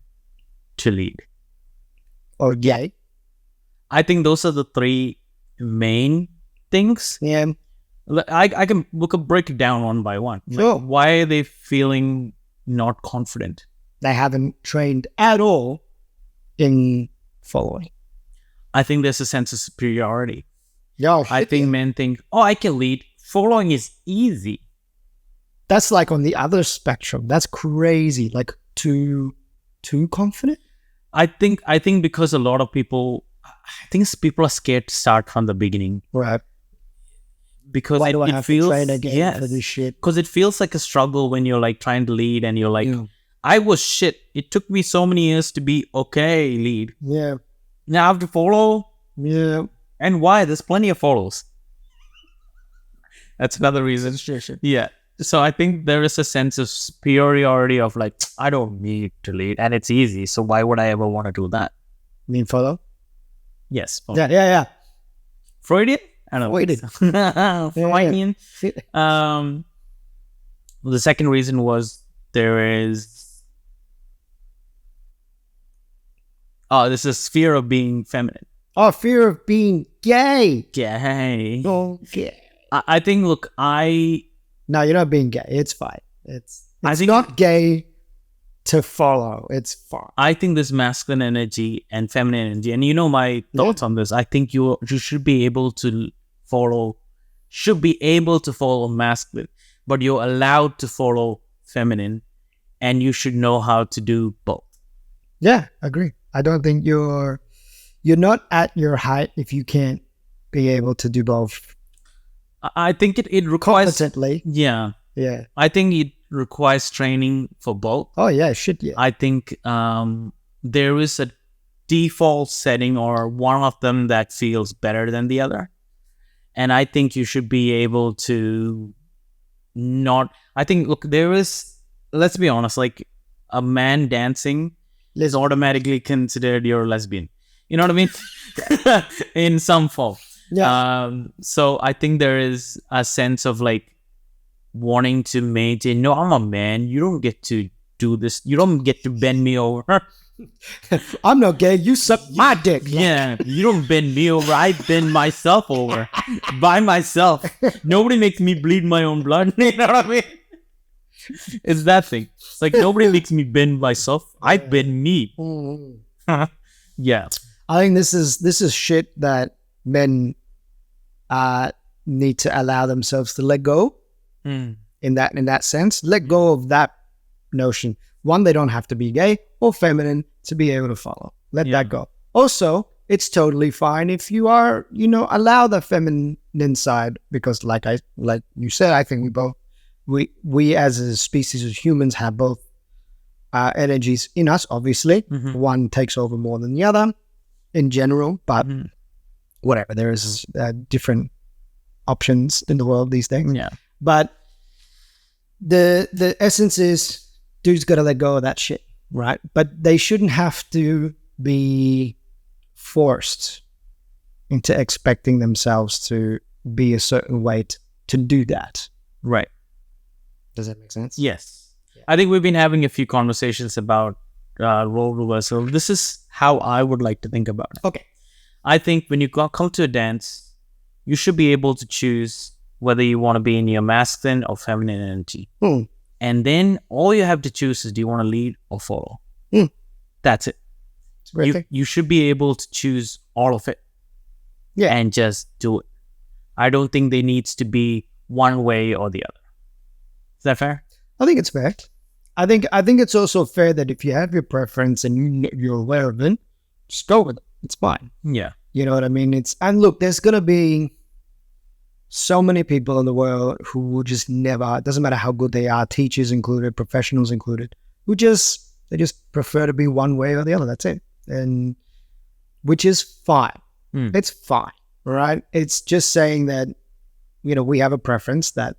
to lead. Or gay. I think those are the three main things. Yeah. We could break it down one by one. Sure. Like, why are they feeling not confident? They haven't trained at all in following. I think there's a sense of superiority. Yo, I think men think, I can lead. Following is easy. that's like on the other spectrum. That's crazy. Like too confident. I think because a lot of people, people are scared to start from the beginning. Right. Because Why do I it have feels, to train again for this shit? Because it feels like a struggle when you're like trying to lead and you're like, I was shit. It took me so many years to be okay lead. Yeah. Now I have to follow. Yeah. And why? There's plenty of follows. That's another reason. Sure. Yeah. So I think there is a sense of superiority of like, I don't need to lead and it's easy. So why would I ever want to do that? You mean follow? Yes. Yeah. Freudian? I don't know. Freudian. Freudian. The second reason was this is fear of being feminine. Oh, fear of being gay. Gay. Oh, gay. I think, look, No, you're not being gay. It's fine. It's I think not gay to follow. It's fine. I think this masculine energy and feminine energy, and you know my thoughts on this. I think you should be able to follow masculine, but you're allowed to follow feminine, and you should know how to do both. Yeah, agree. I don't think you're not at your height if you can't be able to do both I think it requires competently. Yeah. Yeah. I think it requires training for both. Oh yeah, shit yeah. I think there is a default setting or one of them that feels better than the other. And I think you should be able to look, there is, let's be honest, like a man dancing is automatically considered you're a lesbian. You know what I mean? In some form. Yeah. So I think there is a sense of like wanting to maintain, no, I'm a man. You don't get to do this. You don't get to bend me over. I'm not gay. You suck my dick. Yeah, you don't bend me over. I bend myself over by myself. Nobody makes me bleed my own blood. You know what I mean? It's that thing. It's like nobody makes me bend myself. I bend me. Yeah. I think this is shit that men need to allow themselves to let go in that sense. Let go of that notion. One, they don't have to be gay or feminine to be able to follow. Let that go. Also, it's totally fine if you are, allow the feminine side, because like you said, I think we as a species of humans have both energies in us, obviously. One takes over more than the other in general, but whatever, there is different options in the world these days. Yeah. But the essence is, dudes got to let go of that shit, right? But they shouldn't have to be forced into expecting themselves to be a certain way to do that. Right. Does that make sense? Yes. I think we've been having a few conversations about role reversal. This is how I would like to think about it. Okay. I think when you come to a dance, you should be able to choose whether you want to be in your masculine or feminine energy. And then all you have to choose is, do you want to lead or follow? That's it. It's a great thing. You should be able to choose all of it. Yeah. And just do it. I don't think there needs to be one way or the other. Is that fair? I think it's fair. I think it's also fair that if you have your preference and you're aware of it, just go with it. It's fine. Yeah. You know what I mean? And look, there's gonna be so many people in the world who will just never, it doesn't matter how good they are, teachers included, professionals included, they just prefer to be one way or the other. That's it. And which is fine. It's fine. Right? It's just saying that, we have a preference that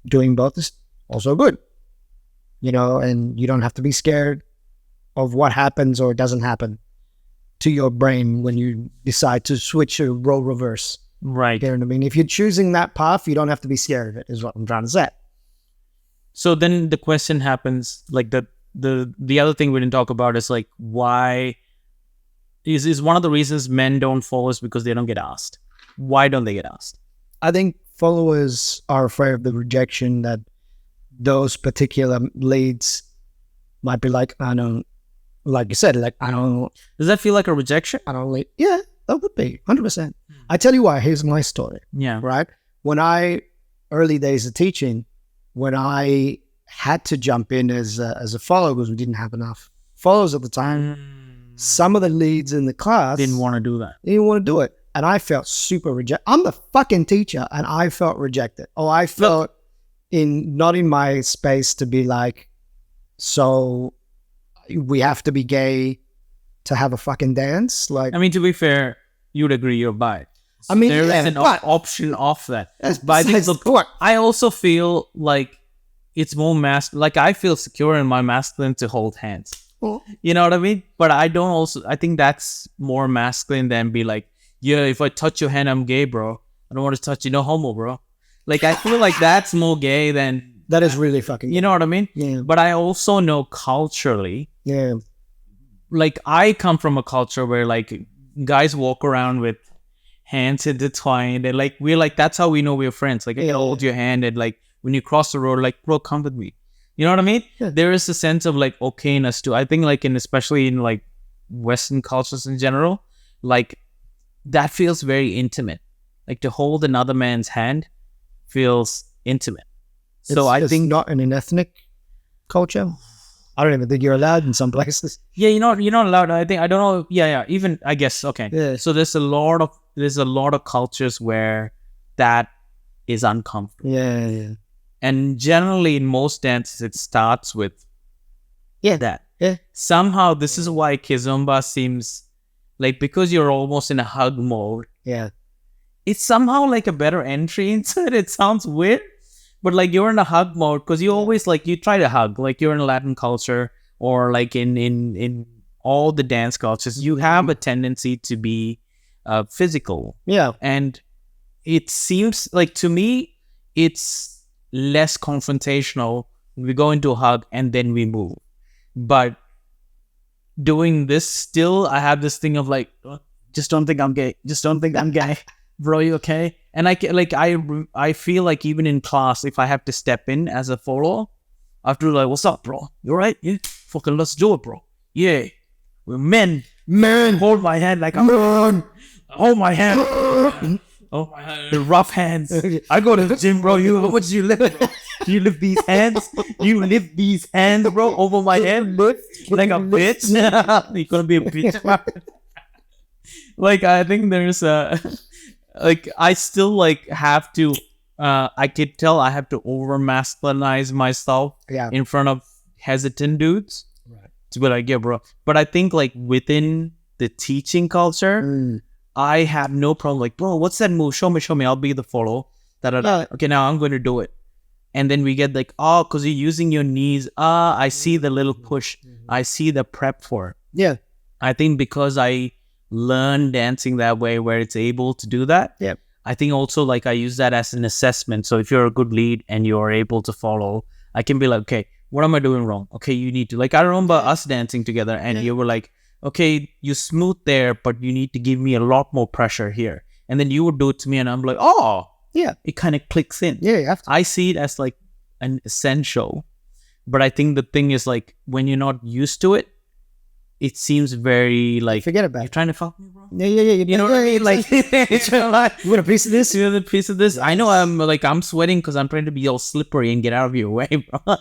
doing both is also good. And you don't have to be scared of what happens or doesn't happen to your brain when you decide to switch or role reverse. Right. You know what I mean? If you're choosing that path, you don't have to be scared of it, is what I'm trying to say. So then the question happens, like the other thing we didn't talk about is like, why is one of the reasons men don't follow is because they don't get asked. Why don't they get asked? I think followers are afraid of the rejection that those particular leads might be like, I don't, like you said, like, I don't. Does that feel like a rejection? I don't lead. Yeah, that would be 100%. I tell you why. Here's my story. Yeah. Right? Early days of teaching, when I had to jump in as a follower because we didn't have enough followers at the time, some of the leads in the class Didn't want to do that. They didn't want to do it. And I felt super rejected. I'm the fucking teacher and I felt rejected. I felt not in my space to be like, so we have to be gay to have a fucking dance. Like, I mean, to be fair, you'd agree you're bi. I mean, there is an option of that. But I also feel like it's more like I feel secure in my masculine to hold hands. You know what I mean? But I think that's more masculine than be like, yeah, if I touch your hand, I'm gay, bro. I don't want to touch you, no homo, bro. Like, I feel like that's more gay than... That is really fucking gay. You know what I mean? Yeah. But I also know culturally... Yeah. Like, I come from a culture where, like, guys walk around with hands intertwined. And, like, we're like, that's how we know we're friends. Like, I can hold your hand and, like, when you cross the road, like, bro, come with me. You know what I mean? Yeah. There is a sense of, like, okayness too. I think, like, especially in, like, Western cultures in general, like, that feels very intimate. Like, to hold another man's hand feels intimate. So I think not in an ethnic culture. I don't even think you're allowed in some places. Yeah, you're not allowed. I don't know. Yeah. Even I guess okay. Yeah. So there's a lot of cultures where that is uncomfortable. Yeah. And generally in most dances it starts with that. Yeah. Somehow this is why Kizomba seems like, because you're almost in a hug mode. Yeah. It's somehow like a better entry into it. It sounds weird. But like you're in a hug mode because you always like, you try to hug, like you're in Latin culture or like in all the dance cultures, you have a tendency to be physical. Yeah. And it seems like, to me, it's less confrontational. We go into a hug and then we move. But doing this still, I have this thing of like, just don't think I'm gay. Just don't think I'm gay. Bro, you okay? And I feel like even in class, if I have to step in as a follower, I have to be like, what's up, bro? You alright? Yeah, fucking let's do it, bro. Yeah, we're men. Man, hold my hand like I'm man. Hold my hand. Oh my hand. The rough hands. I go to the gym, bro. How much do you lift, bro? Do you lift these hands? You lift these hands, bro, over my head, like a bitch. You're gonna be a bitch. Like, I think there's a. Like, I still, like, have to, I could tell I have to over-masculinize myself in front of hesitant dudes. Right. To be like, yeah, bro. But I think, like, within the teaching culture, I have no problem. Like, bro, what's that move? Show me. I'll be the follow. Okay, now I'm going to do it. And then we get like, oh, because you're using your knees. I see the little push. I see the prep for it. Yeah. I think because I learn dancing that way where it's able to do that. Yep. I think also like I use that as an assessment. So if you're a good lead and you're able to follow, I can be like, okay, what am I doing wrong? Okay, you need to, like, I remember us dancing together and you were like, okay, you smooth there, but you need to give me a lot more pressure here. And then you would do it to me and I'm like, oh, Yeah. it kind of clicks in. Yeah, you have to. I see it as like an essential, but I think the thing is like when you're not used to it, it seems very like Forget about you're it. trying to fuck me, bro. Yeah. You know what I mean? Like, you want a piece of this? you know, the piece of this. I know I'm sweating because I'm trying to be all slippery and get out of your way, bro. Not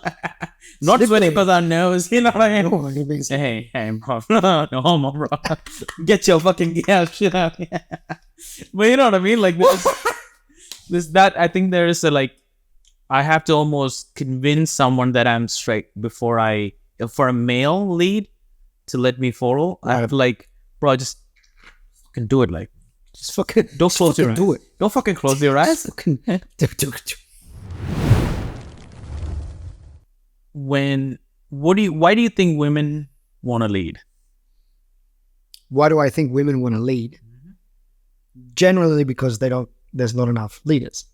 Slippery. sweating because I know, you know what I mean? Oh, you mean so. Hey, bro. No homo, bro. Get your fucking shit out. But you know what I mean? Like that. I think there is a like. I have to almost convince someone that I'm straight before for a male lead to let me follow. I have to like, bro, just fucking do it. Like, Just fucking don't close your eyes. do it. Don't fucking close your eyes. Fucking do it. Why do you think women want to lead? Why do I think women want to lead? Generally because there's not enough leaders.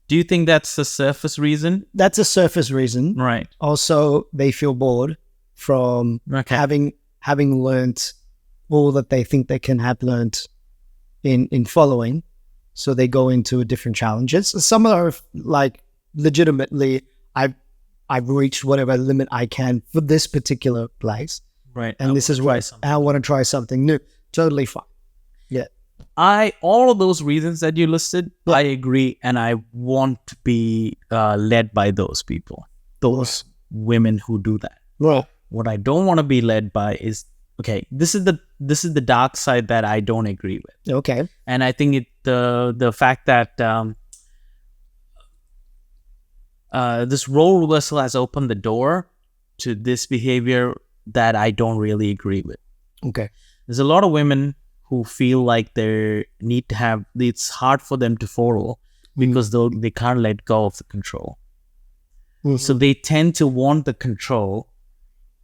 Do you think that's a surface reason? That's a surface reason. Right. Also, they feel bored from Okay. having learnt all that they think they can have learnt in following. So they go into different challenges. Some are like legitimately, I've reached whatever limit I can for this particular place. Right. And this is why I want to try something new. Totally fine. Yeah. All of those reasons that you listed, I agree, and I want to be led by those people, those women who do that. Well, What I don't want to be led by is, okay, this is the dark side that I don't agree with, okay. and I think the fact that this role reversal has opened the door to this behavior that I don't really agree with. Okay. There's a lot of women who feel like they need to have, it's hard for them to follow because they can't let go of the control. Mm-hmm. So they tend to want the control.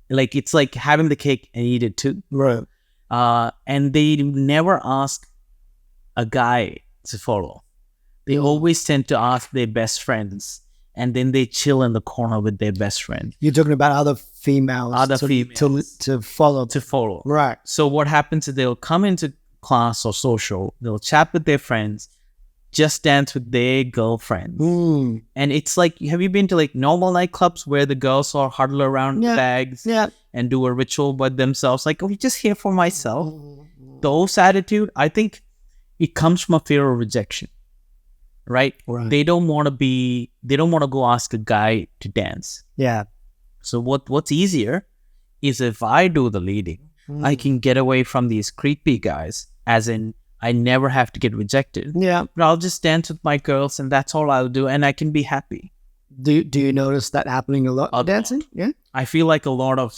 Like it's like having the cake and eat it too. Right. And they never ask a guy to follow. They always tend to ask their best friends, and then they chill in the corner with their best friend. You're talking about other females. To follow. To follow. Right. So what happens is they'll come into class or social, they'll chat with their friends, just dance with their girlfriends. Mm. And it's like, have you been to like normal nightclubs where the girls all huddle around bags and do a ritual by themselves? Like, oh, I'm just here for myself. Those attitude, I think it comes from a fear of rejection. Right? They don't want to go ask a guy to dance. Yeah. So what's easier is if I do the leading, I can get away from these creepy guys, as in I never have to get rejected. Yeah. But I'll just dance with my girls and that's all I'll do and I can be happy. Do you notice that happening a lot? Dancing? Yeah. I feel like a lot of,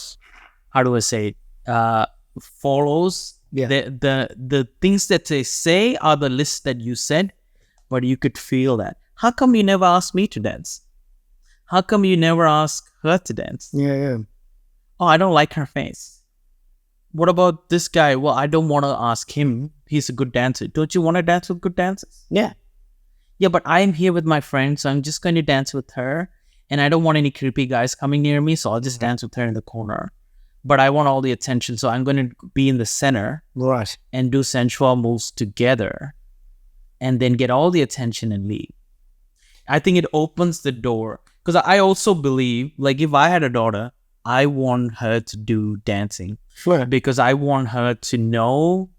how do I say it, follows. Yeah. The things that they say are the list that you said, but you could feel that. How come you never asked me to dance? How come you never ask her to dance? Yeah. Oh, I don't like her face. What about this guy? Well, I don't want to ask him. He's a good dancer. Don't you want to dance with good dancers? Yeah. Yeah, but I'm here with my friend, so I'm just going to dance with her. And I don't want any creepy guys coming near me, so I'll just dance with her in the corner. But I want all the attention, so I'm going to be in the center. Right. And do sensual moves together. And then get all the attention and leave. I think it opens the door. Because I also believe, like, if I had a daughter, I want her to do dancing. Sure. Because I want her to know,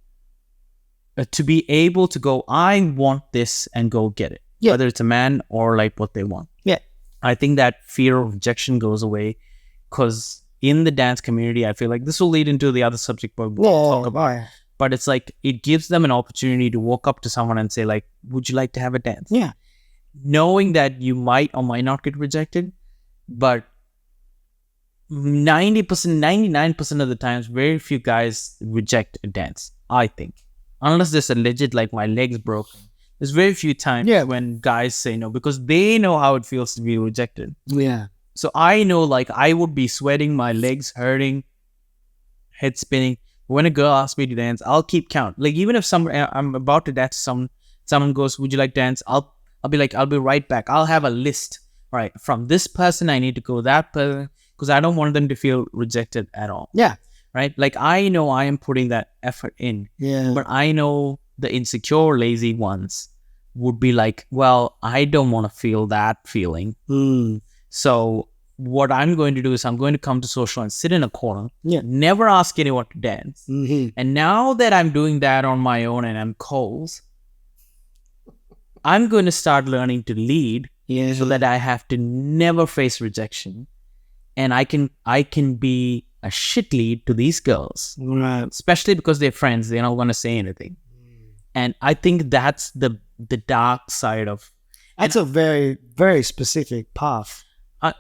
to be able to go, I want this and go get it. Yeah. Whether it's a man or like what they want. Yeah. I think that fear of rejection goes away because in the dance community, I feel like this will lead into the other subject we'll talk about. But it's like, it gives them an opportunity to walk up to someone and say like, would you like to have a dance? Yeah. Knowing that you might or might not get rejected, but 90%, 99% of the times, very few guys reject a dance, I think. Unless there's a legit, like, my leg's broken. There's very few times when guys say no, because they know how it feels to be rejected. Yeah. So I know, like, I would be sweating, my legs hurting, head spinning. When a girl asks me to dance, I'll keep count. Like, even if I'm about to dance someone, someone goes, would you like to dance? I'll be like, I'll be right back. I'll have a list. All right, from this person, I need to go that person, because I don't want them to feel rejected at all. Yeah. Right? Like, I know I am putting that effort in. Yeah. But I know the insecure, lazy ones would be like, well, I don't want to feel that feeling. So what I'm going to do is I'm going to come to social and sit in a corner, never ask anyone to dance. And now that I'm doing that on my own and I'm cold, I'm going to start learning to lead so that I have to never face rejection. And I can be a shit lead to these girls, Right. especially because they're friends. They're not going to say anything. And I think that's the dark side of. That's a very, very specific path.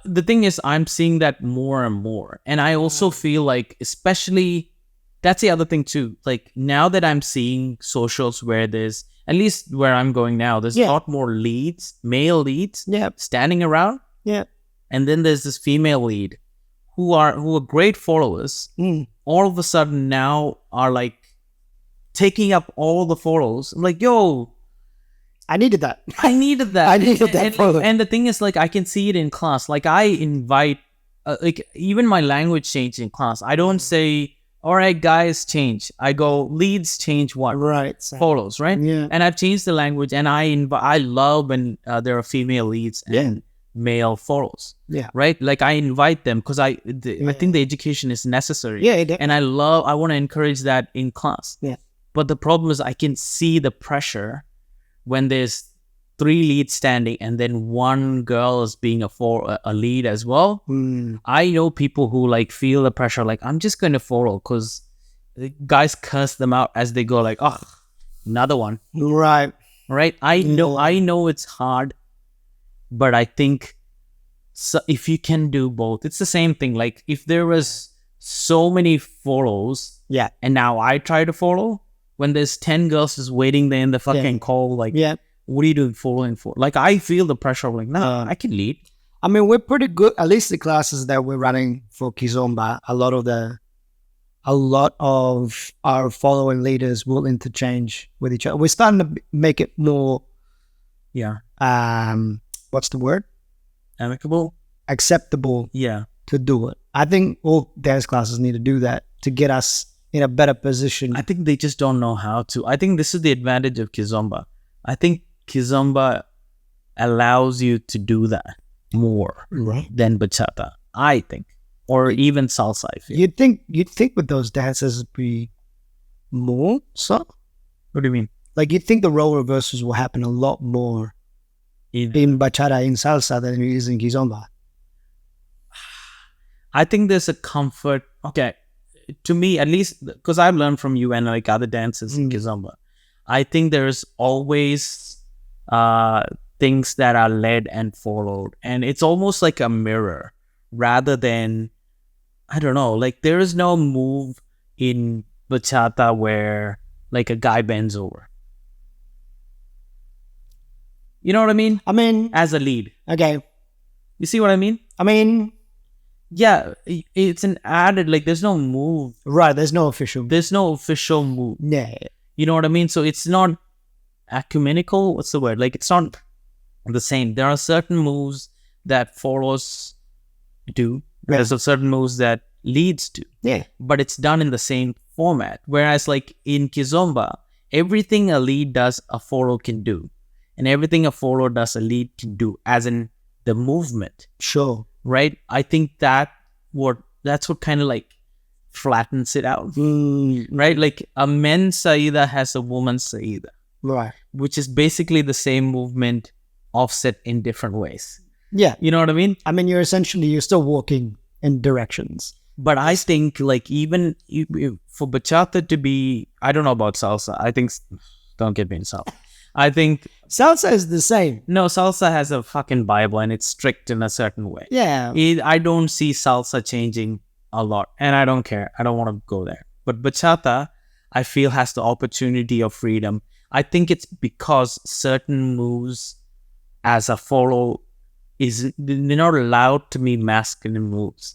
The thing is, I'm seeing that more and more. And I also feel like, especially, that's the other thing too. Like, now that I'm seeing socials where there's, at least where I'm going now, there's a lot more leads, male leads, standing around. Yeah. And then there's this female lead who are great followers. All of a sudden now are like taking up all the follows. I'm like, yo, I needed that. I needed that. I needed that follow. And the thing is, like, I can see it in class. Like, I invite, like, even my language changed in class. I don't say, all right, guys, change. I go, leads change what? Right. Follows, right? Yeah. And I've changed the language, and I love when there are female leads and male follows. Yeah. Right? Like, I invite them because I think the education is necessary. Yeah. And I want to encourage that in class. Yeah. But the problem is, I can see the pressure when there's 3 leads standing and then one girl is being a lead as well. I know people who like feel the pressure, like, I'm just going to follow, because guys curse them out as they go, like, oh, another one. Right. I know it's hard, but I think if you can do both, it's the same thing. Like, if there was so many follows, and now I try to follow, when there's 10 girls just waiting there in the fucking call, like, what are you doing following for? Like, I feel the pressure of like, no, I can lead. I mean, we're pretty good. At least the classes that we're running for Kizomba, a lot of our following leaders will interchange with each other. We're starting to make it more, what's the word? Amicable? Acceptable. Yeah. To do it. I think all dance classes need to do that to get us in a better position. I think they just don't know how to. I think this is the advantage of Kizomba. I think Kizomba allows you to do that more than bachata, I think. Or even salsa, I feel. You'd think with those dances it'd be more so? What do you mean? Like, you'd think the role reversals will happen a lot more in bachata, in salsa, than it is in Kizomba. I think there's a comfort. Okay, to me, at least, because I've learned from you and like other dancers in Kizomba, I think there's always things that are led and followed. And it's almost like a mirror rather than, I don't know, like, there is no move in bachata where like a guy bends over. You know what I mean? I mean, as a lead. Okay. You see what I mean? I mean, yeah, it's an added, like, there's no move. Right, there's no official move. Yeah. You know what I mean? So it's not ecumenical. What's the word? Like, it's not the same. There are certain moves that follows do. There's certain moves that leads to. Yeah. But it's done in the same format. Whereas, like, in Kizomba, everything a lead does, a follow can do. And everything a follow does, a lead can do. As in the movement. Sure. Right? I think that's what kind of like flattens it out. Right? Like, a men's Saida has a woman's Saida. Right. Which is basically the same movement offset in different ways. Yeah. You know what I mean? I mean, you're still walking in directions. But I think, like, even for bachata to be, I don't know about salsa. I think, don't get me in salsa. I think salsa is the same. No, salsa has a fucking Bible and it's strict in a certain way. Yeah. I don't see salsa changing a lot, and I don't care. I don't want to go there. But bachata, I feel, has the opportunity of freedom. I think it's because certain moves as a follow they're not allowed to be masculine moves.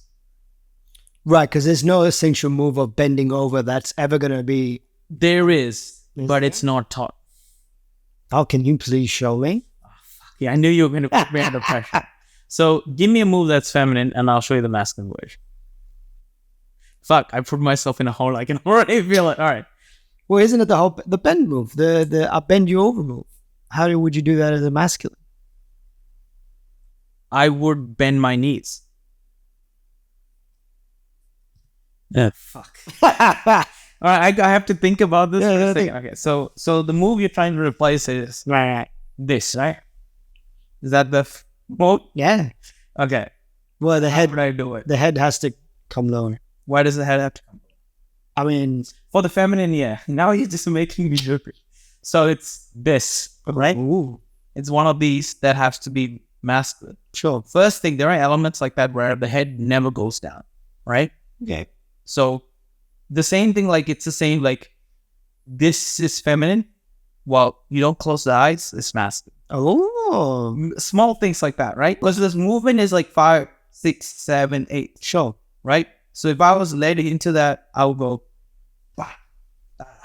Right, because there's no essential move of bending over that's ever going to be... There is but it's not taught. Oh, can you please show me? Yeah, I knew you were going to put me under pressure. So give me a move that's feminine and I'll show you the masculine version. Fuck, I put myself in a hole. I can already feel it. All right. Well, isn't it the bend move, the I bend you over move? How would you do that as a masculine? I would bend my knees. Yeah, fuck. All right, I have to think about this for a second. Okay, so the move you're trying to replace is Right. this, right? Is that the move? Yeah. Okay. Well, the How head would I do it? the head has to come lower. Why does the head have to come? I mean, For the feminine, yeah. Now you're just making me do it. So it's this, right? ooh, It's one of these that has to be masculine. sure. First thing, there are elements like that where the head never goes down, right? Okay. So the same thing, like it's the same, like this is feminine. Well, you don't close the eyes, it's masculine. Oh, Small things like that, right? Because this movement is like 5, 6, 7, 8, sure. right? So if I was led into that, I would go, bah.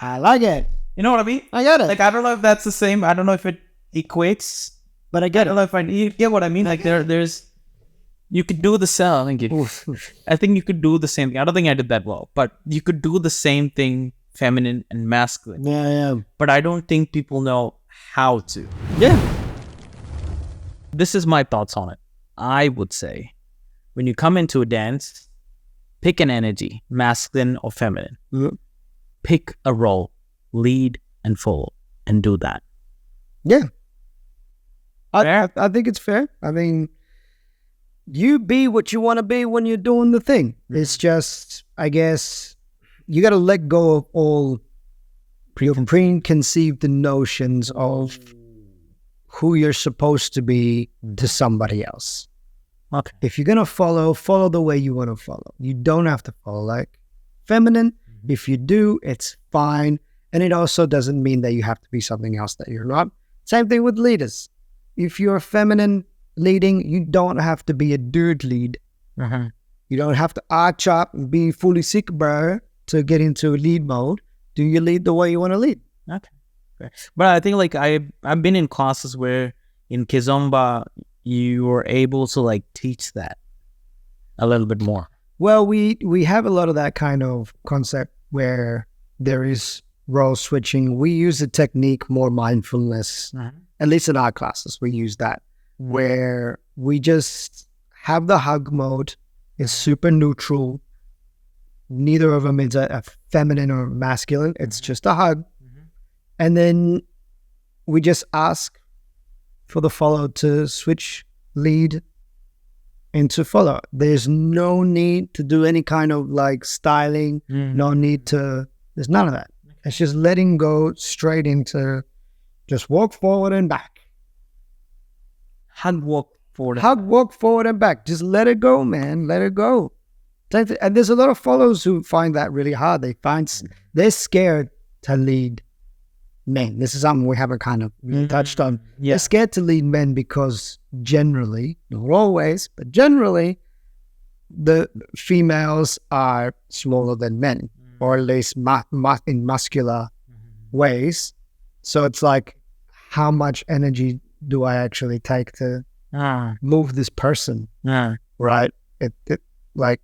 I like it. You know what I mean? I get it. Like, I don't know if that's the same. I don't know if it equates. But I I get don't it. know if you get what I mean. Like there's, you could do the cell. I think you could do the same thing. I don't think I did that well, but you could do the same thing, feminine and masculine. Yeah. But I don't think people know how to. Yeah. This is my thoughts on it. I would say, when you come into a dance, pick an energy, masculine or feminine. Mhm. Pick a role, lead and follow, and do that. Yeah. Fair? I think it's fair. I mean, you be what you want to be when you're doing the thing. It's just, I guess, you got to let go of all your preconceived notions of who you're supposed to be to somebody else. Okay. If you're going to follow the way you want to follow. You don't have to follow like feminine. If you do, it's fine. And it also doesn't mean that you have to be something else that you're not. Same thing with leaders. If you're feminine leading, you don't have to be a dude lead. You don't have to arch up and be fully sick, bro, to get into lead mode. Do you lead the way you want to lead? Okay. Fair. But I think like I've been in classes where in Kizomba you were able to like teach that a little bit more. Well, we have a lot of that kind of concept where there is role switching. We use a technique more mindfulness. At least in our classes, we use that, where we just have the hug mode. It's super neutral. Neither of them is a feminine or masculine. It's just a hug. And then we just ask for the follow to switch lead into follow. There's no need to do any kind of like styling. No need to, there's none of that. It's just letting go straight into just walk forward and back. Hug, walk forward. Hug, walk forward and back. Just let it go, man. Let it go. And there's a lot of followers who find that really hard. They're scared to lead men. This is something we haven't kind of touched on. Yeah. They're scared to lead men because generally, not always, but generally, the females are smaller than men, or at least in muscular ways. So it's like, how much energy do I actually take to move this person? Right? It like,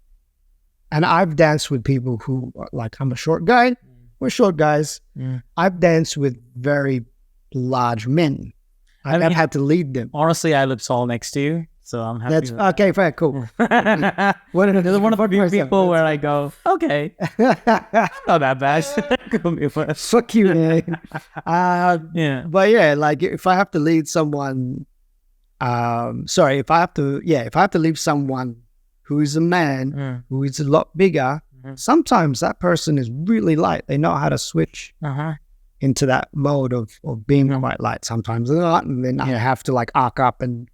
and I've danced with people who like, I'm a short guy. We're short guys. I've danced with very large men. I've had to lead them. Honestly, I live tall next to you, so I'm happy. That's with okay. Fair, cool. that. There's one of the few people where I go, okay, not that bad. Fuck you, man. Yeah. But yeah, like if I have to lead someone, if I have to lead someone who is a man, who is a lot bigger, sometimes that person is really light. They know how to switch into that mode of being quite light. Sometimes they're not, and then I have to like arc up and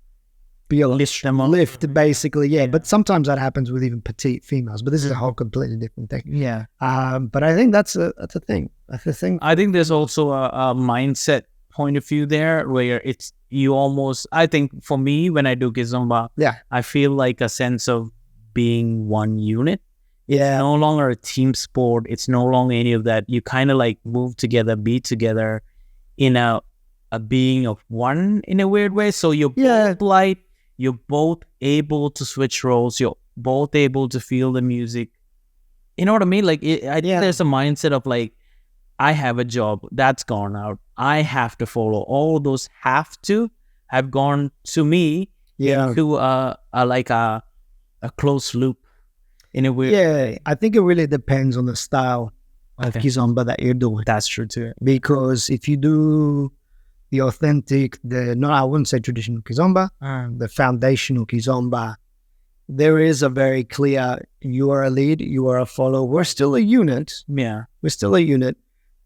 be a lift basically. Yeah, but sometimes that happens with even petite females. But this is a whole completely different thing. Yeah. But I think that's a thing. That's a thing. I think there's also a mindset point of view there where it's you almost. I think for me when I do Kizomba, I feel like a sense of being one unit. It's no longer a team sport. It's no longer any of that. You kind of like move together, be together in a a being of one in a weird way. So you're both light, you're both able to switch roles, you're both able to feel the music. You know what I mean? Like, I think there's a mindset of like, I have a job that's gone out. I have to follow. All those have to have gone to me into a close loop in a weird way. I think it really depends on the style of kizomba that you're doing. That's true too. Because if you do the authentic, I wouldn't say traditional kizomba, the foundational kizomba, there is a very clear, you are a lead, you are a follow. We're still a unit. Yeah. We're still a unit.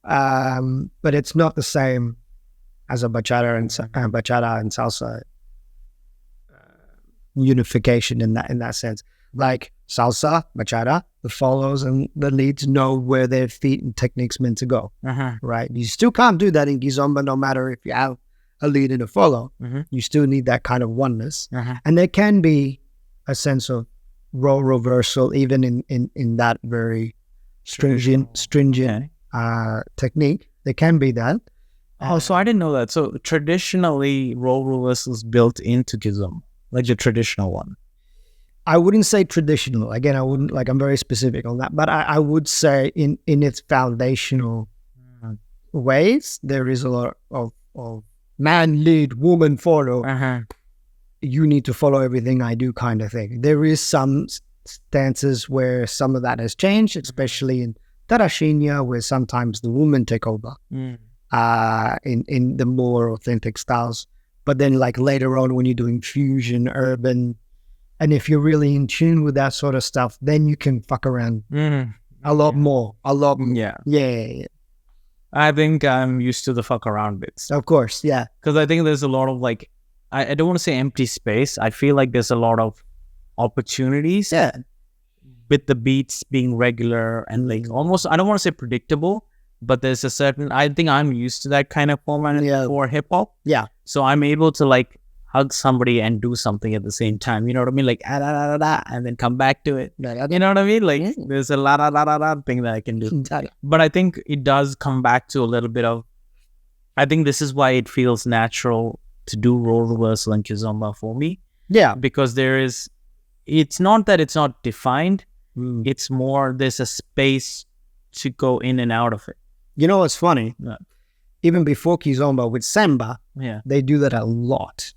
But it's not the same as a bachata and salsa unification in that sense. Like salsa, bachata, the follows and the leads know where their feet and techniques meant to go. Right? You still can't do that in kizomba, no matter if you have a lead and a follow. You still need that kind of oneness. And there can be a sense of role reversal even in that very stringent technique. There can be that. Oh, so I didn't know that. So traditionally, role reversal is built into kizomba, like the traditional one. I wouldn't say traditional. Again, I wouldn't, like, I'm very specific on that. But I would say in its foundational ways, there is a lot of man lead, woman follow. You need to follow everything I do kind of thing. There is some stances where some of that has changed, especially in Tarashinya, where sometimes the women take over in the more authentic styles. But then, like, later on when you're doing fusion, urban, and if you're really in tune with that sort of stuff, then you can fuck around a lot more. Yeah. I think I'm used to the fuck around bits. Of course, yeah. Because I think there's a lot of, like, I don't want to say empty space. I feel like there's a lot of opportunities with the beats being regular and like almost, I don't want to say predictable, but there's a certain, I think I'm used to that kind of format for hip hop. Yeah. So I'm able to like hug somebody and do something at the same time. You know what I mean? Like, and then come back to it. You know what I mean? Like, there's a la thing that I can do. But I think it does come back to a little bit of, I think this is why it feels natural to do role reversal and kizomba for me. Yeah. Because it's not that it's not defined. It's more, there's a space to go in and out of it. You know what's funny? Even before kizomba with samba, they do that a lot.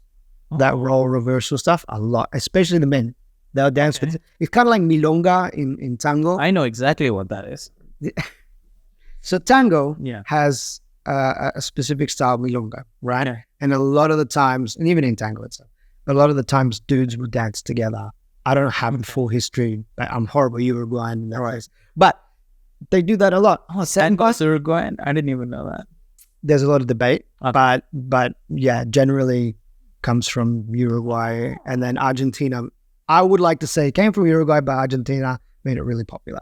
That role reversal stuff, a lot. Especially the men. They'll dance with it. It's kind of like milonga in tango. I know exactly what that is. So tango has a specific style of milonga, right? Yeah. And a lot of the times, and even in tango itself, a lot of the times dudes would dance together. I don't have the full history. I'm horrible Uruguayan, but they do that a lot. Oh, tango's Uruguayan? I didn't even know that. There's a lot of debate, but yeah, generally comes from Uruguay and then Argentina. I would like to say it came from Uruguay, but Argentina made it really popular.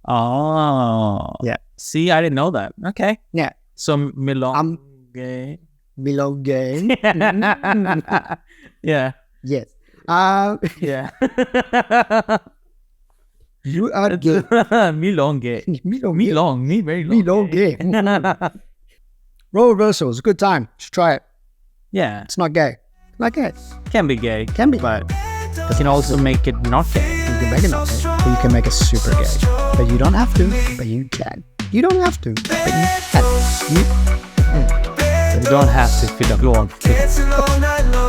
Oh. Yeah. See, I didn't know that. Okay. Yeah. So milonga. Milonga. Yeah. Yes. Yeah. You are gay. Milonga. Me very long. Milonga. Role reversal is a good time. Just try it. Yeah. It's not gay. Not gay. Can be gay. Can be. But you can also make it not gay. You can make it not gay. But you can make it super gay. But you don't have to. But you can. You don't have to. But you can. You don't have to if you don't want to.